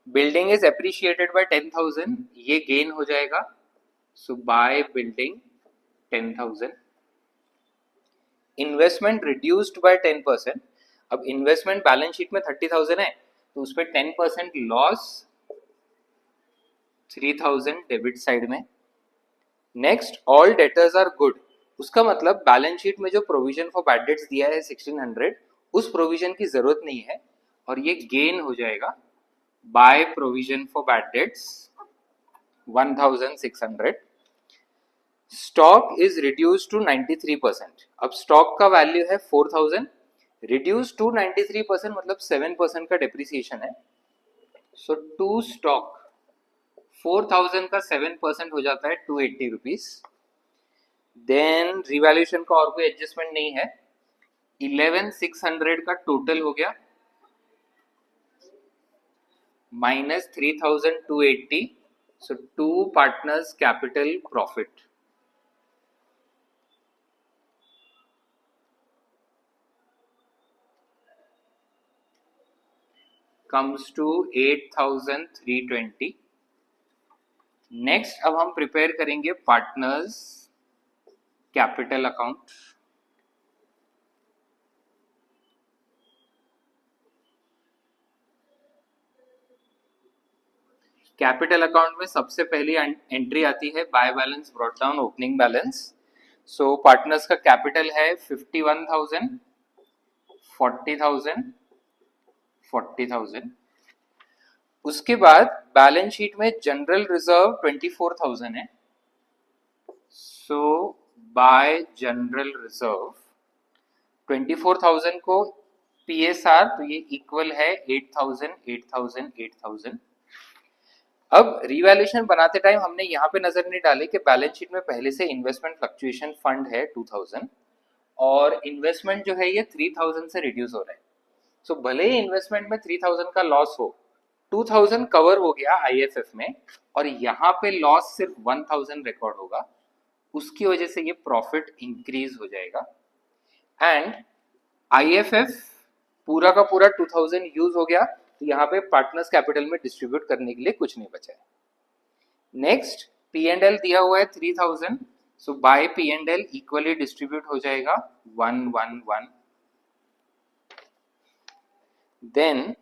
बिल्डिंग इज एप्रिशिएटेड बाय 10,000, ये गेन हो जाएगा, so by building 10,000। Investment reduced by 10%, अब इन्वेस्टमेंट बैलेंस शीट में 30,000 है तो उस पर 10% लॉस, 3,000 डेबिट साइड में। Next, all debtors are good, उसका मतलब बैलेंस शीट में जो प्रोविजन फॉर बैड डेट्स दिया है 1600, उस प्रोविजन की जरूरत नहीं है और ये गेन हो जाएगा by provision for bad debts 1600। Stock is reduce to 93%, अब स्टॉक का वैल्यू है 4,000, रिड्यूस टू 93% मतलब 7% का डेप्रिसिएशन है, सो टू स्टॉक 4,000 का 7% हो जाता है 280 रुपीज। देन रिवैल्यूएशन का और कोई एडजस्टमेंट नहीं है, 11,600 का टोटल हो गया minus 3,280, so to partners capital profit comes to 8,320. Next, अब हम प्रिपेयर करेंगे partners capital account. Capital account में सबसे पहली एंट्री आती है by balance brought down opening balance. So partners का कैपिटल है 51,000, 40,000, 40,000। उसके बाद बैलेंस शीट में जनरल रिजर्व 24,000 है, सो बाय जनरल रिजर्व 24,000 को PSR, तो ये इक्वल है 8,000, 8,000, 8,000। अब रिवैल्यूएशन बनाते टाइम हमने यहाँ पे नजर नहीं डाली कि बैलेंस शीट में पहले से इन्वेस्टमेंट फ्लक्चुएशन फंड है 2,000 और इन्वेस्टमेंट जो है ये 3,000 से रिड्यूस हो रहा है। सो भले ही इन्वेस्टमेंट में 3,000 का लॉस हो, 2,000 कवर हो गया IFF में और यहाँ पे लॉस सिर्फ 1,000 रिकॉर्ड होगा, उसकी वजह से ये प्रॉफिट इंक्रीज हो जाएगा। एंड IFF पूरा का पूरा 2,000 यूज हो गया, तो यहाँ पे पार्टनर्स कैपिटल में डिस्ट्रीब्यूट करने के लिए कुछ नहीं बचा है। नेक्स्ट, P&L दिया हुआ है 3,000, सो बाय P&L इक्वली डिस्ट्रीब्यूट हो जाएगा 111। देन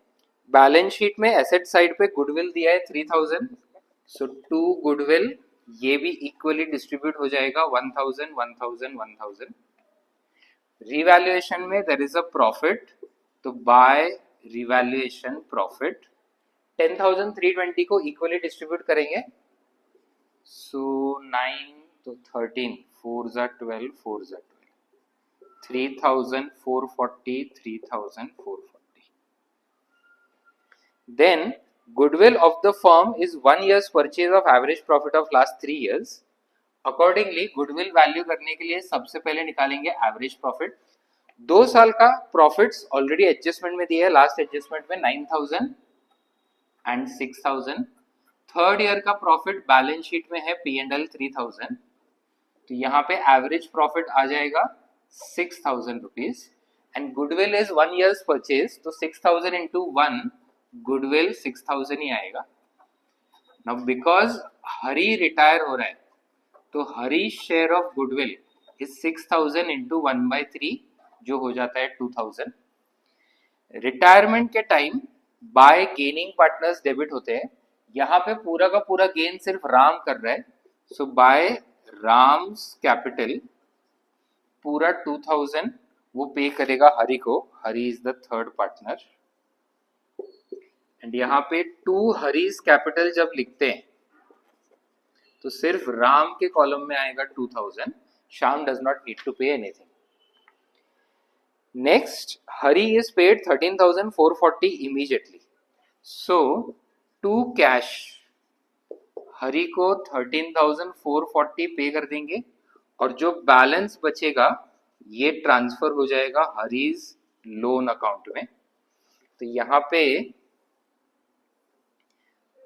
बैलेंस शीट में एसेट साइड पे गुडविल दिया है 3,000, सो टू गुडविल, ये भी इक्वली डिस्ट्रीब्यूट हो जाएगा 1,000, 1,000, 1,000। रिवैल्यूएशन में देयर इज अ प्रॉफिट, तो बाय रिवैल्यूएशन प्रॉफिट 10,320 को इक्वली डिस्ट्रीब्यूट करेंगे, सो 9 तो 13, 4 जा 12, 4 जा 12, 3,440, 3,440। Then goodwill of the firm is 1 year's purchase of average profit of last 3 years. Accordingly, goodwill value करने के लिए सबसे पहले निकालेंगे एवरेज प्रॉफिट। 2 साल का प्रॉफिट्स ऑलरेडी एडजस्टमेंट में दिया है, लास्ट एडजस्टमेंट में 9,000 एंड 6,000। थर्ड ईयर का प्रॉफिट बैलेंस शीट में है P&L 3,000, तो यहाँ पे एवरेज प्रॉफिट आ जाएगा 6,000 rupees and goodwill is 1 year's purchase, तो 6,000 इंटू 1 गुडविल 6,000 ही आएगा। नाउ बिकॉज हरी रिटायर हो रहा है तो Hari share of goodwill is 6,000 into 1/3 जो हो जाता है 2,000। रिटायरमेंट के time by gaining partners debit होते हैं, यहाँ पे पूरा का पूरा गेन सिर्फ राम कर रहा है, सो बाय राम्स कैपिटल पूरा 2000 वो पे करेगा हरि को, Hari is the third partner. And यहाँ पे टू हरीज कैपिटल जब लिखते हैं तो सिर्फ राम के कॉलम में आएगा 2000, Shyam does not need to pay anything. Next, Hari is paid 13,440 immediately, so to cash Hari को 13,440 पे कर देंगे और जो बैलेंस बचेगा ये ट्रांसफर हो जाएगा हरीज लोन अकाउंट में। तो यहाँ पे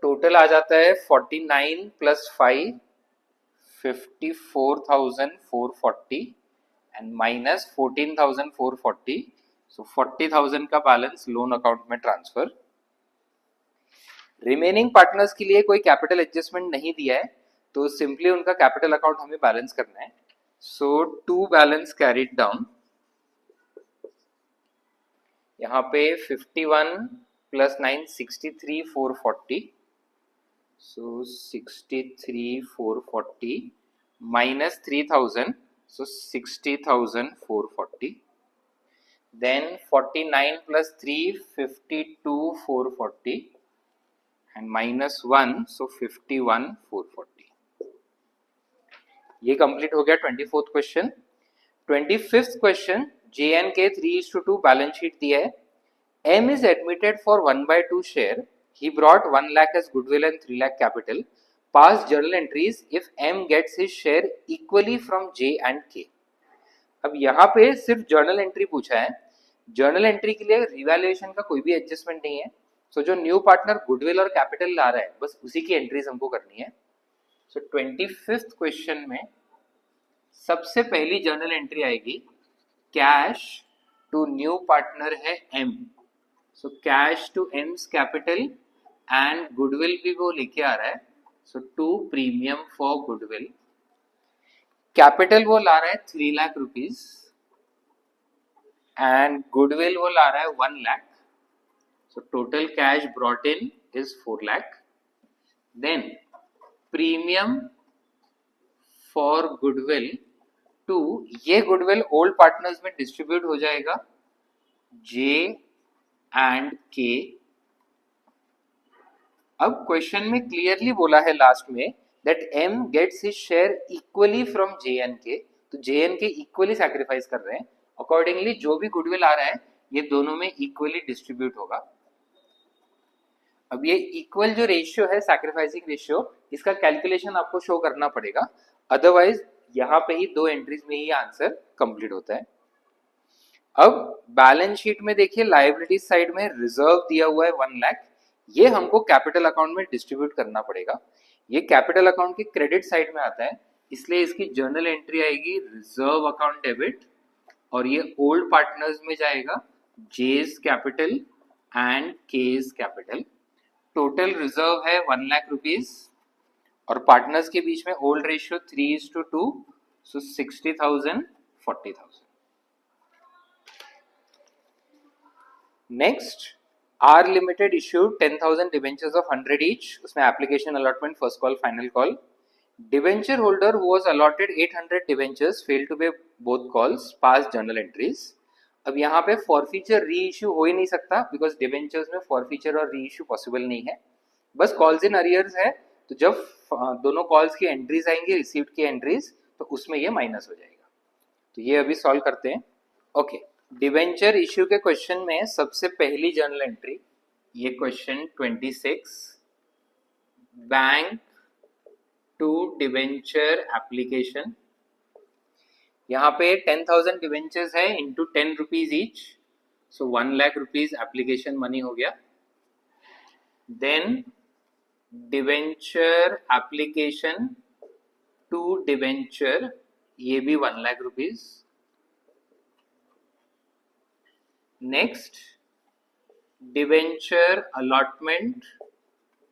टोटल आ जाता है 49 प्लस 5 54,440 एंड माइनस 14,440, सो 40,000 का बैलेंस लोन अकाउंट में ट्रांसफर। रिमेनिंग पार्टनर्स के लिए कोई कैपिटल एडजस्टमेंट नहीं दिया है, तो सिंपली उनका कैपिटल अकाउंट हमें बैलेंस करना है। So to balance carried down, यहाँ पे 51 plus 9 63,440, so 63,440 minus 3,000, so 60,440, then 49 plus 3 52,440 and minus 1, so 51,440। ये कंप्लीट हो गया 24th question. 25th question, JNK 3:2 balance sheet दिया है। M is admitted for 1/2 share, he brought 1 lakh as goodwill and 3 lakh capital, pass journal entries if M gets his share equally from J and K। अब यहाँ पे सिर्फ journal entry पूछा है, journal entry के लिए रिवैल्यूएशन का कोई भी एडजस्टमेंट नहीं है, सो जो न्यू पार्टनर गुडविल और कैपिटल ला रहा है बस उसी की एंट्रीज हमको करनी है। सो 25th क्वेश्चन में सबसे पहली जर्नल एंट्री आएगी कैश टू न्यू पार्टनर है M, so cash to M's capital and goodwill भी वो लेके आ रहा है, so to premium for goodwill. Capital वो ला रहा है 3 लाख रुपीज एंड गुडविल वो ला रहा है 1 lakh, so total cash brought in is 4 lakh. Then premium for goodwill two, ये गुडविल ओल्ड पार्टनर्स में डिस्ट्रीब्यूट हो जाएगा J एंड K। अब क्वेश्चन में क्लियरली बोला है लास्ट में that M gets his share equally from J and K, तो J and K equally sacrifice कर रहे हैं, अकॉर्डिंगली जो भी गुडविल आ रहा है ये दोनों में इक्वली डिस्ट्रीब्यूट होगा। अब ये इक्वल जो रेशियो है सैक्रिफाइसिंग रेशियो, इसका कैलकुलेशन आपको शो करना पड़ेगा, अदरवाइज यहाँ पे ही दो एंट्रीज में ही आंसर कंप्लीट होता है। अब बैलेंस शीट में देखिए लायबिलिटी साइड में रिजर्व दिया हुआ है 1 लाख, ये हमको कैपिटल अकाउंट में डिस्ट्रीब्यूट करना पड़ेगा। ये कैपिटल अकाउंट की क्रेडिट साइड में आता है, इसलिए इसकी जर्नल एंट्री आएगी रिजर्व अकाउंट डेबिट और ये ओल्ड पार्टनर्स में जाएगा J's capital and K's capital. Total reserve है 1 लाख रुपीज और पार्टनर्स के बीच में old ratio 3:2, so 60,000 40,000। Next, R limited issued 10,000 debentures of 100 each, उसमें application allotment first call final call. Debenture holder who was allotted 800 debentures fail to pay both calls, pass journal entries. अब यहाँ पे forfeiture री issue हो ही नहीं सकता because debentures में forfeiture और री इश्यू पॉसिबल नहीं है, बस कॉल्स इन अरियर्स है, तो जब दोनों कॉल्स की एंट्रीज आएंगी रिसीव्ड की एंट्रीज तो उसमें ये माइनस हो जाएगा। तो ये अभी सॉल्व करते हैं। ओके, डिबेंचर इश्यू के क्वेश्चन में सबसे पहली जर्नल एंट्री, ये question 26, bank to debenture application. यहाँ पे 10,000 डिबेंचर्स है into 10 rupees each, so 1 lakh rupees application money हो गया। Then debenture application to debenture, ये भी 1 lakh rupees. Next, debenture allotment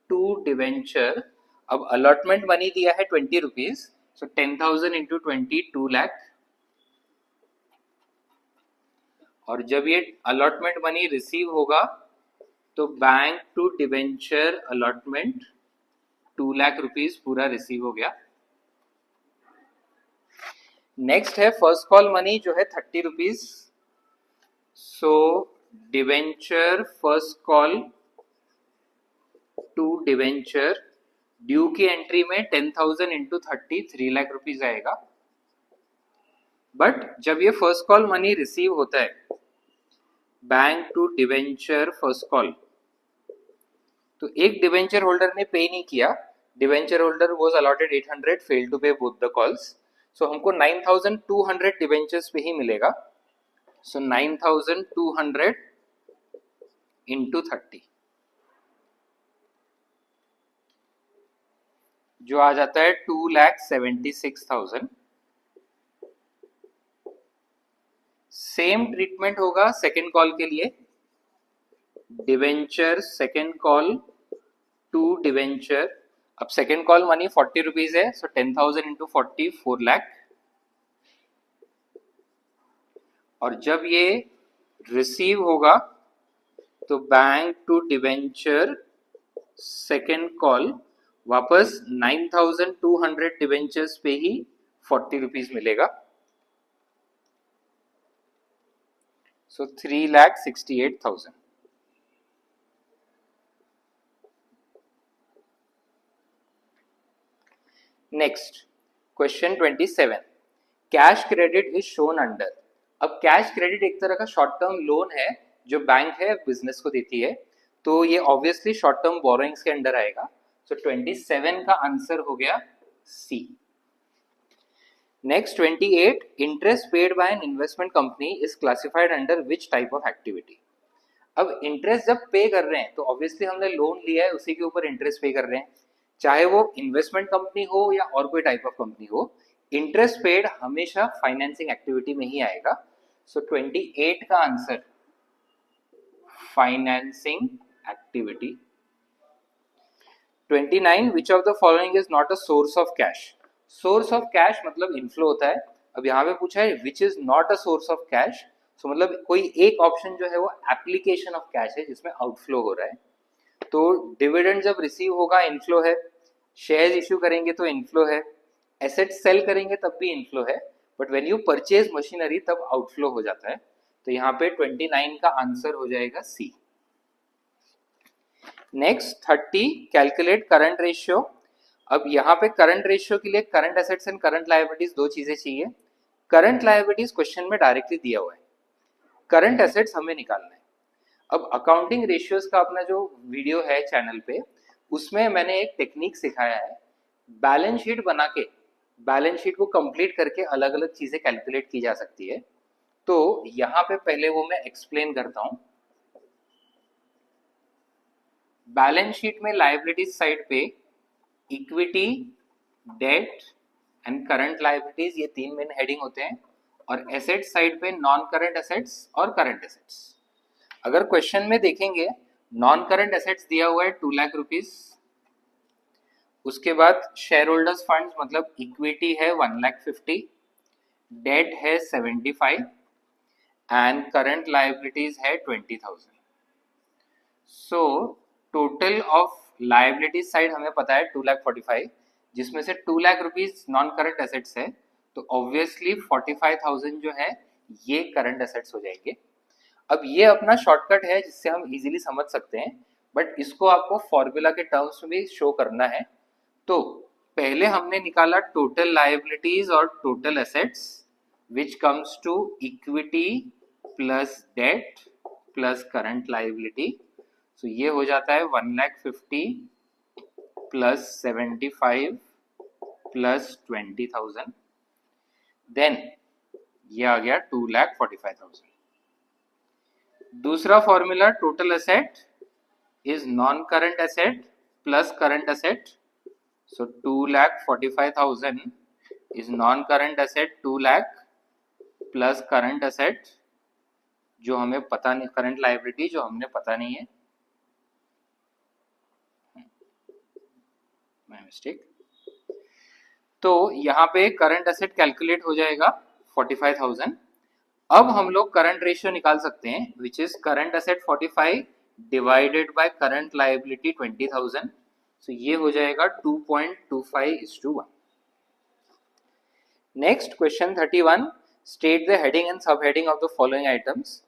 to debenture, अब अलॉटमेंट मनी दिया है 20 रुपीज, सो 10,000 इंटू 20 2 लाख, और जब ये अलॉटमेंट मनी रिसीव होगा तो bank to debenture allotment 2 lakh rupees पूरा रिसीव हो गया। नेक्स्ट है फर्स्ट कॉल मनी जो है 30 rupees. So debenture first call to debenture due की एंट्री में 10,000 इंटू 30 3 लाख रुपीज आएगा। बट जब ये फर्स्ट कॉल मनी रिसीव होता है bank to debenture first call, तो एक डिवेंचर होल्डर ने पे नहीं किया, debenture holder was allotted 800, failed to pay both the calls, so हमको 9,200 डिवेंचर्स पे ही मिलेगा। सो 9,200 इंटू 30 जो आ जाता है 2,76,000। सेम ट्रीटमेंट होगा सेकेंड कॉल के लिए, debenture second call to debenture. अब सेकेंड कॉल मनी 40 रुपीज है, सो 10,000 इंटू 40 4 लाख। और जब ये रिसीव होगा तो bank to debenture second call वापस 9,200 डिवेंचर्स पे ही 40 रुपीज मिलेगा। So 3,68,000। Next question 27, cash credit is shown under. अब कैश क्रेडिट एक तरह का शॉर्ट टर्म लोन है जो बैंक है बिजनेस को देती है, तो ये ऑब्वियसली शॉर्ट टर्म बोरोइंग्स के अंडर आएगा। सो 27 का आंसर हो गया C. Next 28, interest paid by an investment company is classified under which type of activity. अब इंटरेस्ट जब पे कर रहे हैं तो ऑब्वियसली हमने लोन लिया है, उसी के ऊपर इंटरेस्ट पे कर रहे हैं, चाहे वो इन्वेस्टमेंट कंपनी हो या और कोई टाइप ऑफ कंपनी हो, इंटरेस्ट पेड हमेशा फाइनेंसिंग एक्टिविटी में ही आएगा। सो 28 का answer financing activity. 29, which of the following is not a source of cash. Source of cash मतलब इनफ्लो होता है, अब यहाँ पे पूछा है which is not a source of cash, so मतलब कोई एक ऑप्शन जो है वो एप्लीकेशन ऑफ कैश है जिसमें आउटफ्लो हो रहा है। तो डिविडेंड जब रिसीव होगा इनफ्लो है, शेयर्स इश्यू करेंगे तो इनफ्लो है, एसेट सेल करेंगे तब भी इनफ्लो है, but when you purchase machinery तब आउटफ्लो हो जाता है। तो यहाँ पे 29 का आंसर हो जाएगा C. Next 30, calculate current ratio. अब यहाँ पे करंट रेशियो के लिए current assets and current liabilities दो चीजें चाहिए। करंट लायबिलिटीज क्वेश्चन में डायरेक्टली दिया हुआ है, करंट एसेट्स हमें निकालना है। अब अकाउंटिंग रेशियोज का अपना जो वीडियो है चैनल पे, उसमें मैंने एक टेक्निक सिखाया है, बैलेंस शीट बना के बैलेंस शीट को कंप्लीट करके अलग अलग चीजें कैलकुलेट की जा सकती है। तो यहाँ पे पहले वो मैं एक्सप्लेन करता हूं। बैलेंस शीट में लायबिलिटीज साइड पे equity, debt and current liabilities, ये तीन मेन हेडिंग होते हैं, और एसेट साइड पे नॉन करंट एसेट्स और करंट एसेट्स। अगर क्वेश्चन में देखेंगे नॉन करंट एसेट्स दिया हुआ है 2 लाख रुपीज, उसके बाद शेयर होल्डर्स फंड मतलब इक्विटी है 1,50,000, डेट है 75 एंड करंट लायबिलिटीज है 20,000। So total of liabilities side हमें पता है 2,45,000, जिसमें से 2 lakh rupees non current assets है, तो ऑब्वियसली 45,000 जो है ये करंट एसेट्स हो जाएंगे। अब ये अपना शॉर्टकट है जिससे हम इजीली समझ सकते हैं, बट इसको आपको फॉर्मूला के टर्म्स में भी शो करना है। तो पहले हमने निकाला टोटल लायबिलिटीज और total assets, which comes to equity plus debt plus current liability. So ये हो जाता है 1,50,000 प्लस 75 प्लस 20,000, देन ये आ गया 2,45,000। दूसरा formula total asset is non current asset plus current asset, so 2,45,000 is non current asset 2 lakh plus current asset जो हमें पता नहीं, करंट लायबिलिटी जो हमने पता नहीं है, मिस्टेक। तो यहाँ पे करंट एसेट कैलकुलेट हो जाएगा 45,000। अब हम लोग करंट रेशियो निकाल सकते हैं, which is current asset 45 divided by current liability 20,000, so ये हो जाएगा 2.25:1. Next question 31, state the heading and sub heading of the following items.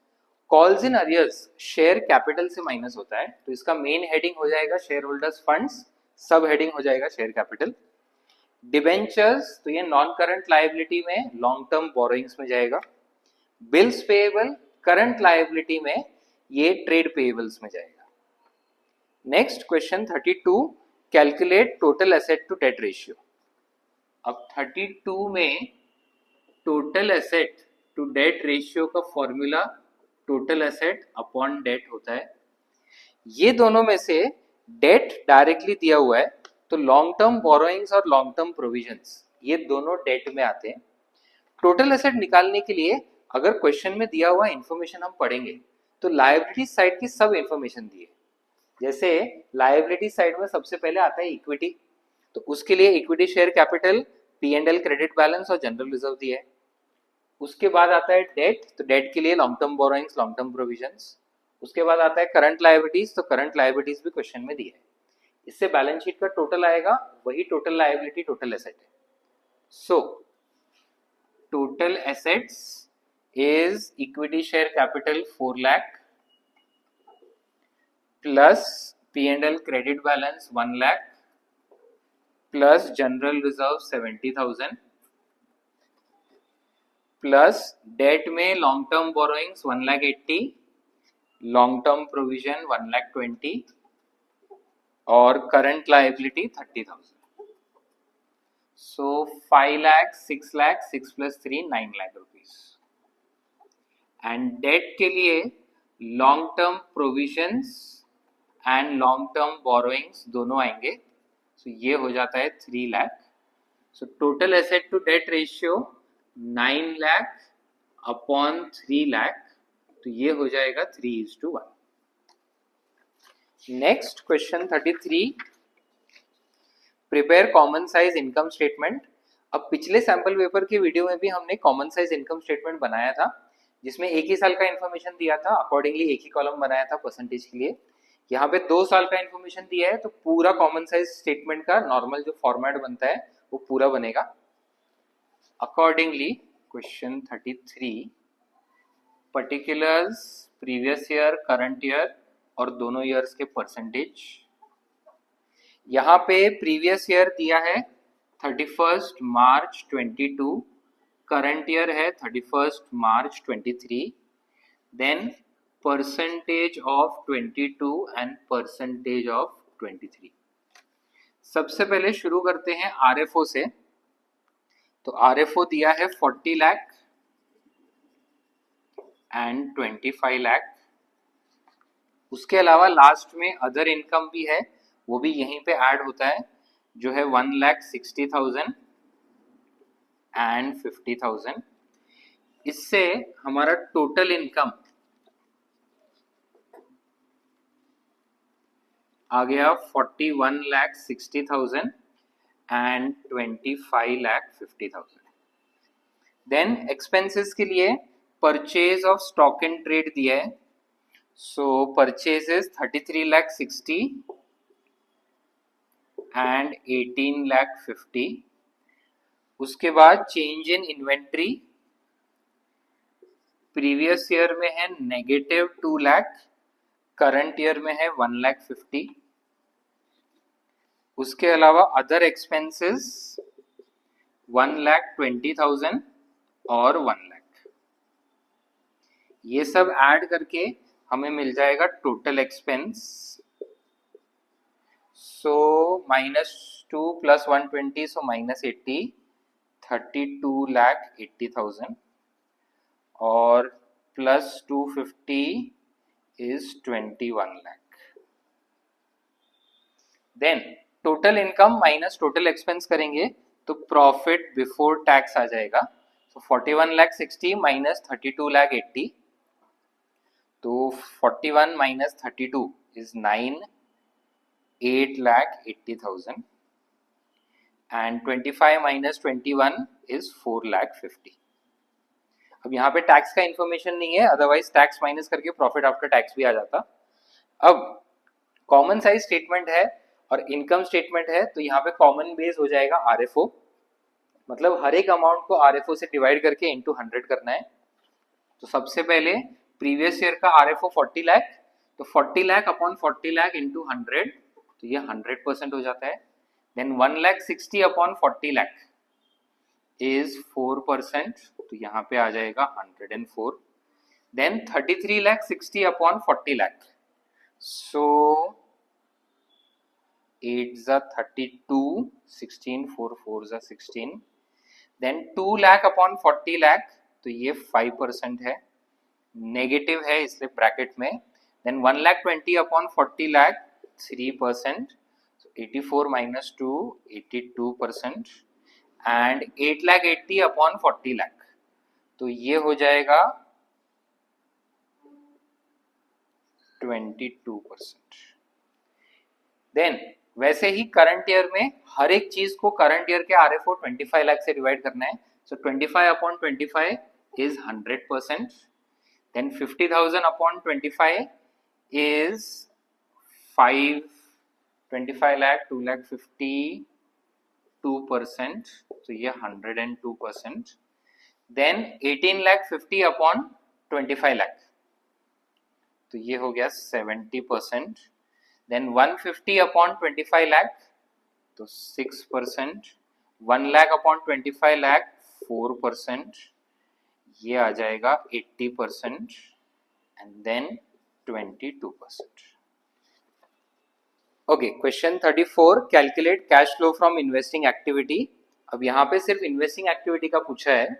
Calls in arrears share capital से माइनस होता है, तो इसका मेन हेडिंग हो जाएगा shareholders funds, sub heading हो जाएगा शेयर कैपिटल. डिबेंचर्स, तो ये नॉन करंट लायबिलिटी में लॉन्ग टर्म बोरोइंग्स में जाएगा. बिल्स पेएबल करंट लायबिलिटी में ये ट्रेड पेएबल्स में जाएगा. Next question 32, calculate total asset to debt ratio. अब 32 में total asset to debt ratio का formula total asset upon debt होता है. ये दोनों में से डेट डायरेक्टली दिया हुआ है, तो लॉन्ग टर्म बोरोइंग्स और लॉन्ग टर्म प्रोविजंस ये दोनों डेट में आते हैं. टोटल एसेट निकालने के लिए अगर क्वेश्चन में दिया हुआ इंफॉर्मेशन हम पढ़ेंगे तो लायबिलिटी साइड की सब इंफॉर्मेशन दी है. जैसे लायबिलिटी साइड में सबसे पहले आता है इक्विटी, तो उसके लिए equity share capital, P&L credit balance और जनरल रिजर्व दिया है. उसके बाद आता है डेट, तो डेट के लिए long term borrowings, long term provisions. उसके बाद आता है करंट लायबिलिटीज, तो करंट लायबिलिटीज भी क्वेश्चन में दी है. इससे बैलेंस शीट का टोटल आएगा, वही टोटल लायबिलिटी टोटल एसेट है. So total assets is equity share capital 4 lakh plus P&L credit balance 1 lakh plus general reserve 70,000 plus debt में long term borrowings 1,80,000, long term provision 1,20,000 और current liability 30,000. So 5 lakh, 6 lakh, 6 plus 3 9 lakh rupees. And debt के लिए long term provisions and long term borrowings दोनों आएंगे, so ये हो जाता है 3 lakh. So total asset to debt ratio 9 lakh upon 3 lakh, तो ये हो जाएगा 3:1. Next question 33, prepare common size income statement. अब पिछले सैंपल पेपर के वीडियो में भी हमने कॉमन साइज इनकम स्टेटमेंट बनाया था, जिसमें एक ही साल का इन्फॉर्मेशन दिया था, अकॉर्डिंगली एक ही कॉलम बनाया था परसेंटेज के लिए. यहाँ पे 2 साल का इन्फॉर्मेशन दिया है, तो पूरा कॉमन साइज स्टेटमेंट का नॉर्मल जो फॉर्मेट बनता है वो पूरा बनेगा. Accordingly question 33, particulars previous year, current year और दोनों ईयर्स के परसेंटेज. यहाँ पे प्रीवियस ईयर दिया है 31 मार्च 22, करंट ईयर है 31 March 23, then percentage of 22 and percentage of 23. सबसे पहले शुरू करते हैं RFO से. तो RFO दिया है 40 लाख एंड 25 लाख. उसके अलावा लास्ट में अदर इनकम भी है, वो भी यहीं पे ऐड होता है, जो है 1,60,000 एंड 50,000. इससे हमारा टोटल इनकम आ गया 41,60,000 एंड 25,50,000. देन एक्सपेंसेस के लिए purchase of stock in trade दिया है, सो परचेजेस 33,60,000 एंड 18,50,000. उसके बाद change in inventory, previous year में है -2 लाख, करंट ईयर में है 1,50,000. उसके अलावा अदर एक्सपेंसेस 1,20,000 और 1 लाख. ये सब ऐड करके हमें मिल जाएगा टोटल एक्सपेंस. सो -2 + 120, सो -80, 32,80,000 और plus 250 is 21 lakh. Then total income minus total expense करेंगे तो प्रॉफिट बिफोर टैक्स आ जाएगा. तो 41,60,000 माइनस 32,80,000, तो 41 minus 32 is 9, 8,80,000 and 25 minus 21 is 4,50,000. अब यहाँ पे टैक्स का इंफॉर्मेशन नहीं है, अदरवाइज टैक्स माइनस करके प्रॉफिट आफ्टर टैक्स भी आ जाता. अब कॉमन साइज स्टेटमेंट है और इनकम स्टेटमेंट है, तो यहाँ पे कॉमन बेस हो जाएगा आरएफओ, मतलब हर एक अमाउंट को आरएफओ से डिवाइड करके इनटू 100 करना है। तो सबसे पहले प्रीवियस ईयर का आरएफओ 40 लाख, तो 40 लाख अपॉन 40 लाख इंटू 100, तो ये 100% हो जाता है। देन 1,60,000 अपॉन 40 लाख इज 4%, तो यहाँ पे आ जाएगा 104। देन 33,60,000 अपॉन 40 लाख, सो 8 जा 32, 16 4 4 जा 16। देन 2 लाख अपॉन 40 लाख, तो ये 5% है, नेगेटिव है इसलिए ब्रैकेट में। Then 1,20,000 upon 40 lakh 3%, so 84 minus 2 82%। And 8,80,000 upon 40 lakh, तो ये हो जाएगा 22%। देन वैसे ही करंट ईयर में हर एक चीज को करंट ईयर के आरएफओ 25 लाख से डिवाइड करना है, so 25 upon 25 is 100%। Then 50,000 upon 25 is 25 lakh 2 lakh 52%, तो ये 102%। देन 18 लाख 50 अपॉन 25 लाख, तो ये हो गया 70%। देन 150 अपॉन 25 लाख, तो 6%। 1 लाख अपॉन 25 लाख 4%, ये आ जाएगा 80%। And then 22%। Okay, question 34, calculate cash flow from investing activity. अब यहाँ पे सिर्फ इन्वेस्टिंग एक्टिविटी का पूछा है।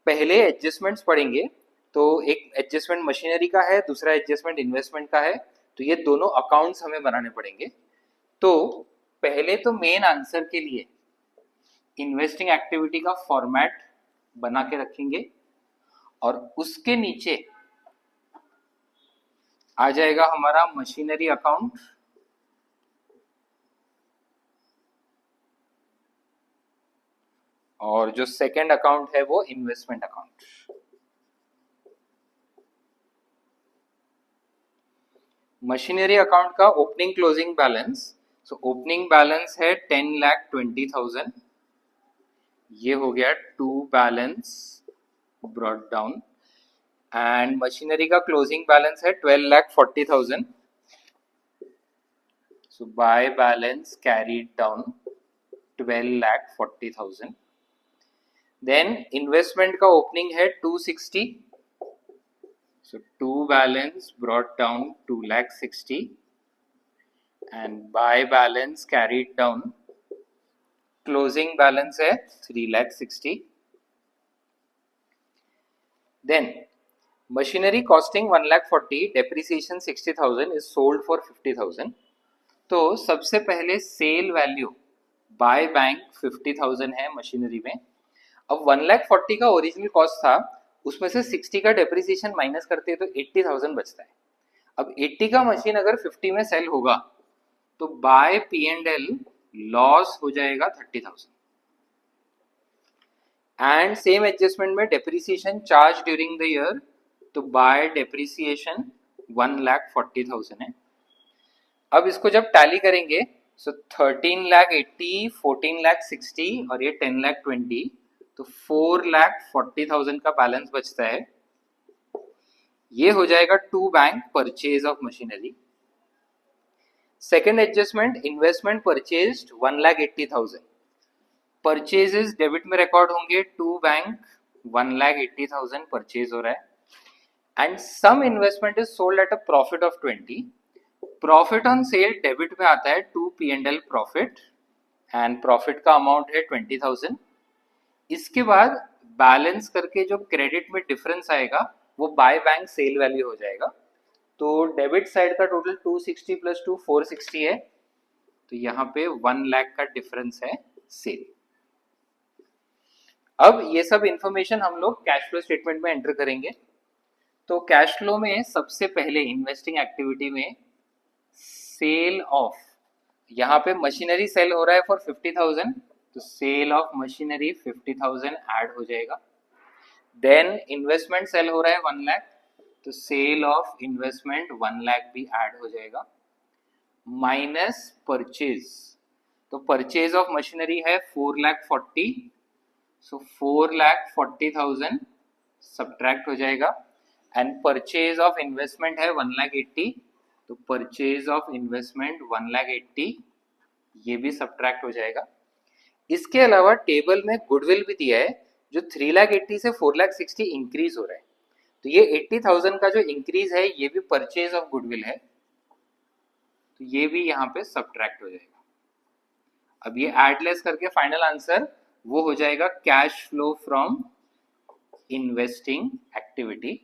पहले एडजस्टमेंट्स पढ़ेंगे, तो एक एडजस्टमेंट मशीनरी का है, दूसरा एडजस्टमेंट इन्वेस्टमेंट का है, तो ये दोनों अकाउंट्स हमें बनाने पड़ेंगे। तो पहले तो मेन आंसर के लिए इन्वेस्टिंग एक्टिविटी का फॉर्मेट बना के रखेंगे और उसके नीचे आ जाएगा हमारा मशीनरी अकाउंट, और जो सेकंड अकाउंट है वो इन्वेस्टमेंट अकाउंट। मशीनरी अकाउंट का opening closing balance, so opening balance है 10,20,000, ये हो गया to balance brought down. And machinery का क्लोजिंग बैलेंस है 12,40,000, so by balance carried down 12,40,000। Then investment का ओपनिंग है 260, so to balance brought down 2,60,000 and buy balance carried down, closing balance है 3,60,000। then machinery costing 1,40,000, depreciation 60,000 is sold for 50,000। तो सबसे पहले cell value by bank 50,000 है machinery में। अब 1,40,000 का ओरिजिनल कॉस्ट था, उसमें से 60 का डेप्रिसिएशन माइनस करते हैं तो 80,000 बचता है। अब 80 का मशीन अगर 50 में सेल होगा तो बाय P&L लॉस हो जाएगा 30,000। एंड सेम एडजस्टमेंट में depreciation charge during the year, तो बाय डेप्रिसिएशन 1,40,000 है। अब इसको जब टैली करेंगे, सो 13,80,000, 14,60,000 और ये 10,20,000, तो 4,40,000 का बैलेंस बचता है। ये हो जाएगा to bank purchase of machinery. Second adjustment, investment purchased 1,80,000, purchases debit में रिकॉर्ड होंगे, टू बैंक 1,80,000 परचेज हो रहा है। And some investment is sold at a profit of 20, profit on sale debit में आता है to P&L profit, and profit का amount है 20,000। इसके बाद बैलेंस करके जो क्रेडिट में डिफरेंस आएगा वो बाय बैंक सेल वैल्यू हो जाएगा। तो डेबिट साइड का टोटल 260 प्लस 2 460 है, तो यहाँ पे 1 लाख का डिफरेंस है सेल। अब ये सब इंफॉर्मेशन हम लोग कैश फ्लो स्टेटमेंट में एंटर करेंगे। तो कैश फ्लो में सबसे पहले इन्वेस्टिंग एक्टिविटी में सेल ऑफ, यहाँ पे मशीनरी सेल हो रहा है फॉर 50,000, तो सेल ऑफ मशीनरी 50,000 ऐड हो जाएगा। देन इन्वेस्टमेंट सेल हो रहा है 1 लाख, तो सेल ऑफ इन्वेस्टमेंट 1 लाख भी ऐड हो जाएगा, माइनस परचेज, तो परचेज ऑफ मशीनरी है 4,40,000, सो 4,40,000 सब्ट्रैक्ट हो जाएगा, एंड परचेज ऑफ इन्वेस्टमेंट है 1,80,000, तो परचेज ऑफ इन्वेस्टमेंट 1,80,000 ये भी सब्ट्रैक्ट हो जाएगा। इसके अलावा टेबल में गुडविल भी दिया है जो 3,80,000 से 4,60,000 इंक्रीज हो रहा है, तो ये 80,000 का जो इंक्रीज है ये भी परचेज ऑफ गुडविल है, तो ये भी यहाँ पे सब्ट्रैक्ट हो जाएगा। अब ये एडलेस करके फाइनल आंसर वो हो जाएगा cash flow from investing activity.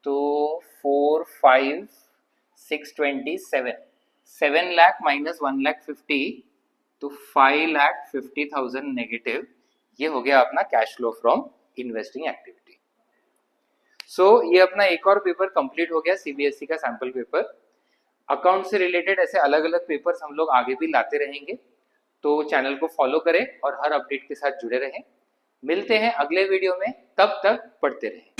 तो 4,5,627, 7 लाख माइनस 1,50,000, तो 5,50,000 नेगेटिव, ये हो गया अपना cash flow from investing activity. So ये अपना एक और पेपर कंप्लीट हो गया, सीबीएसई का सैंपल पेपर। अकाउंट से रिलेटेड ऐसे अलग अलग पेपर्स हम लोग आगे भी लाते रहेंगे, तो चैनल को फॉलो करें और हर अपडेट के साथ जुड़े रहें। मिलते हैं अगले वीडियो में, तब तक पढ़ते रहें।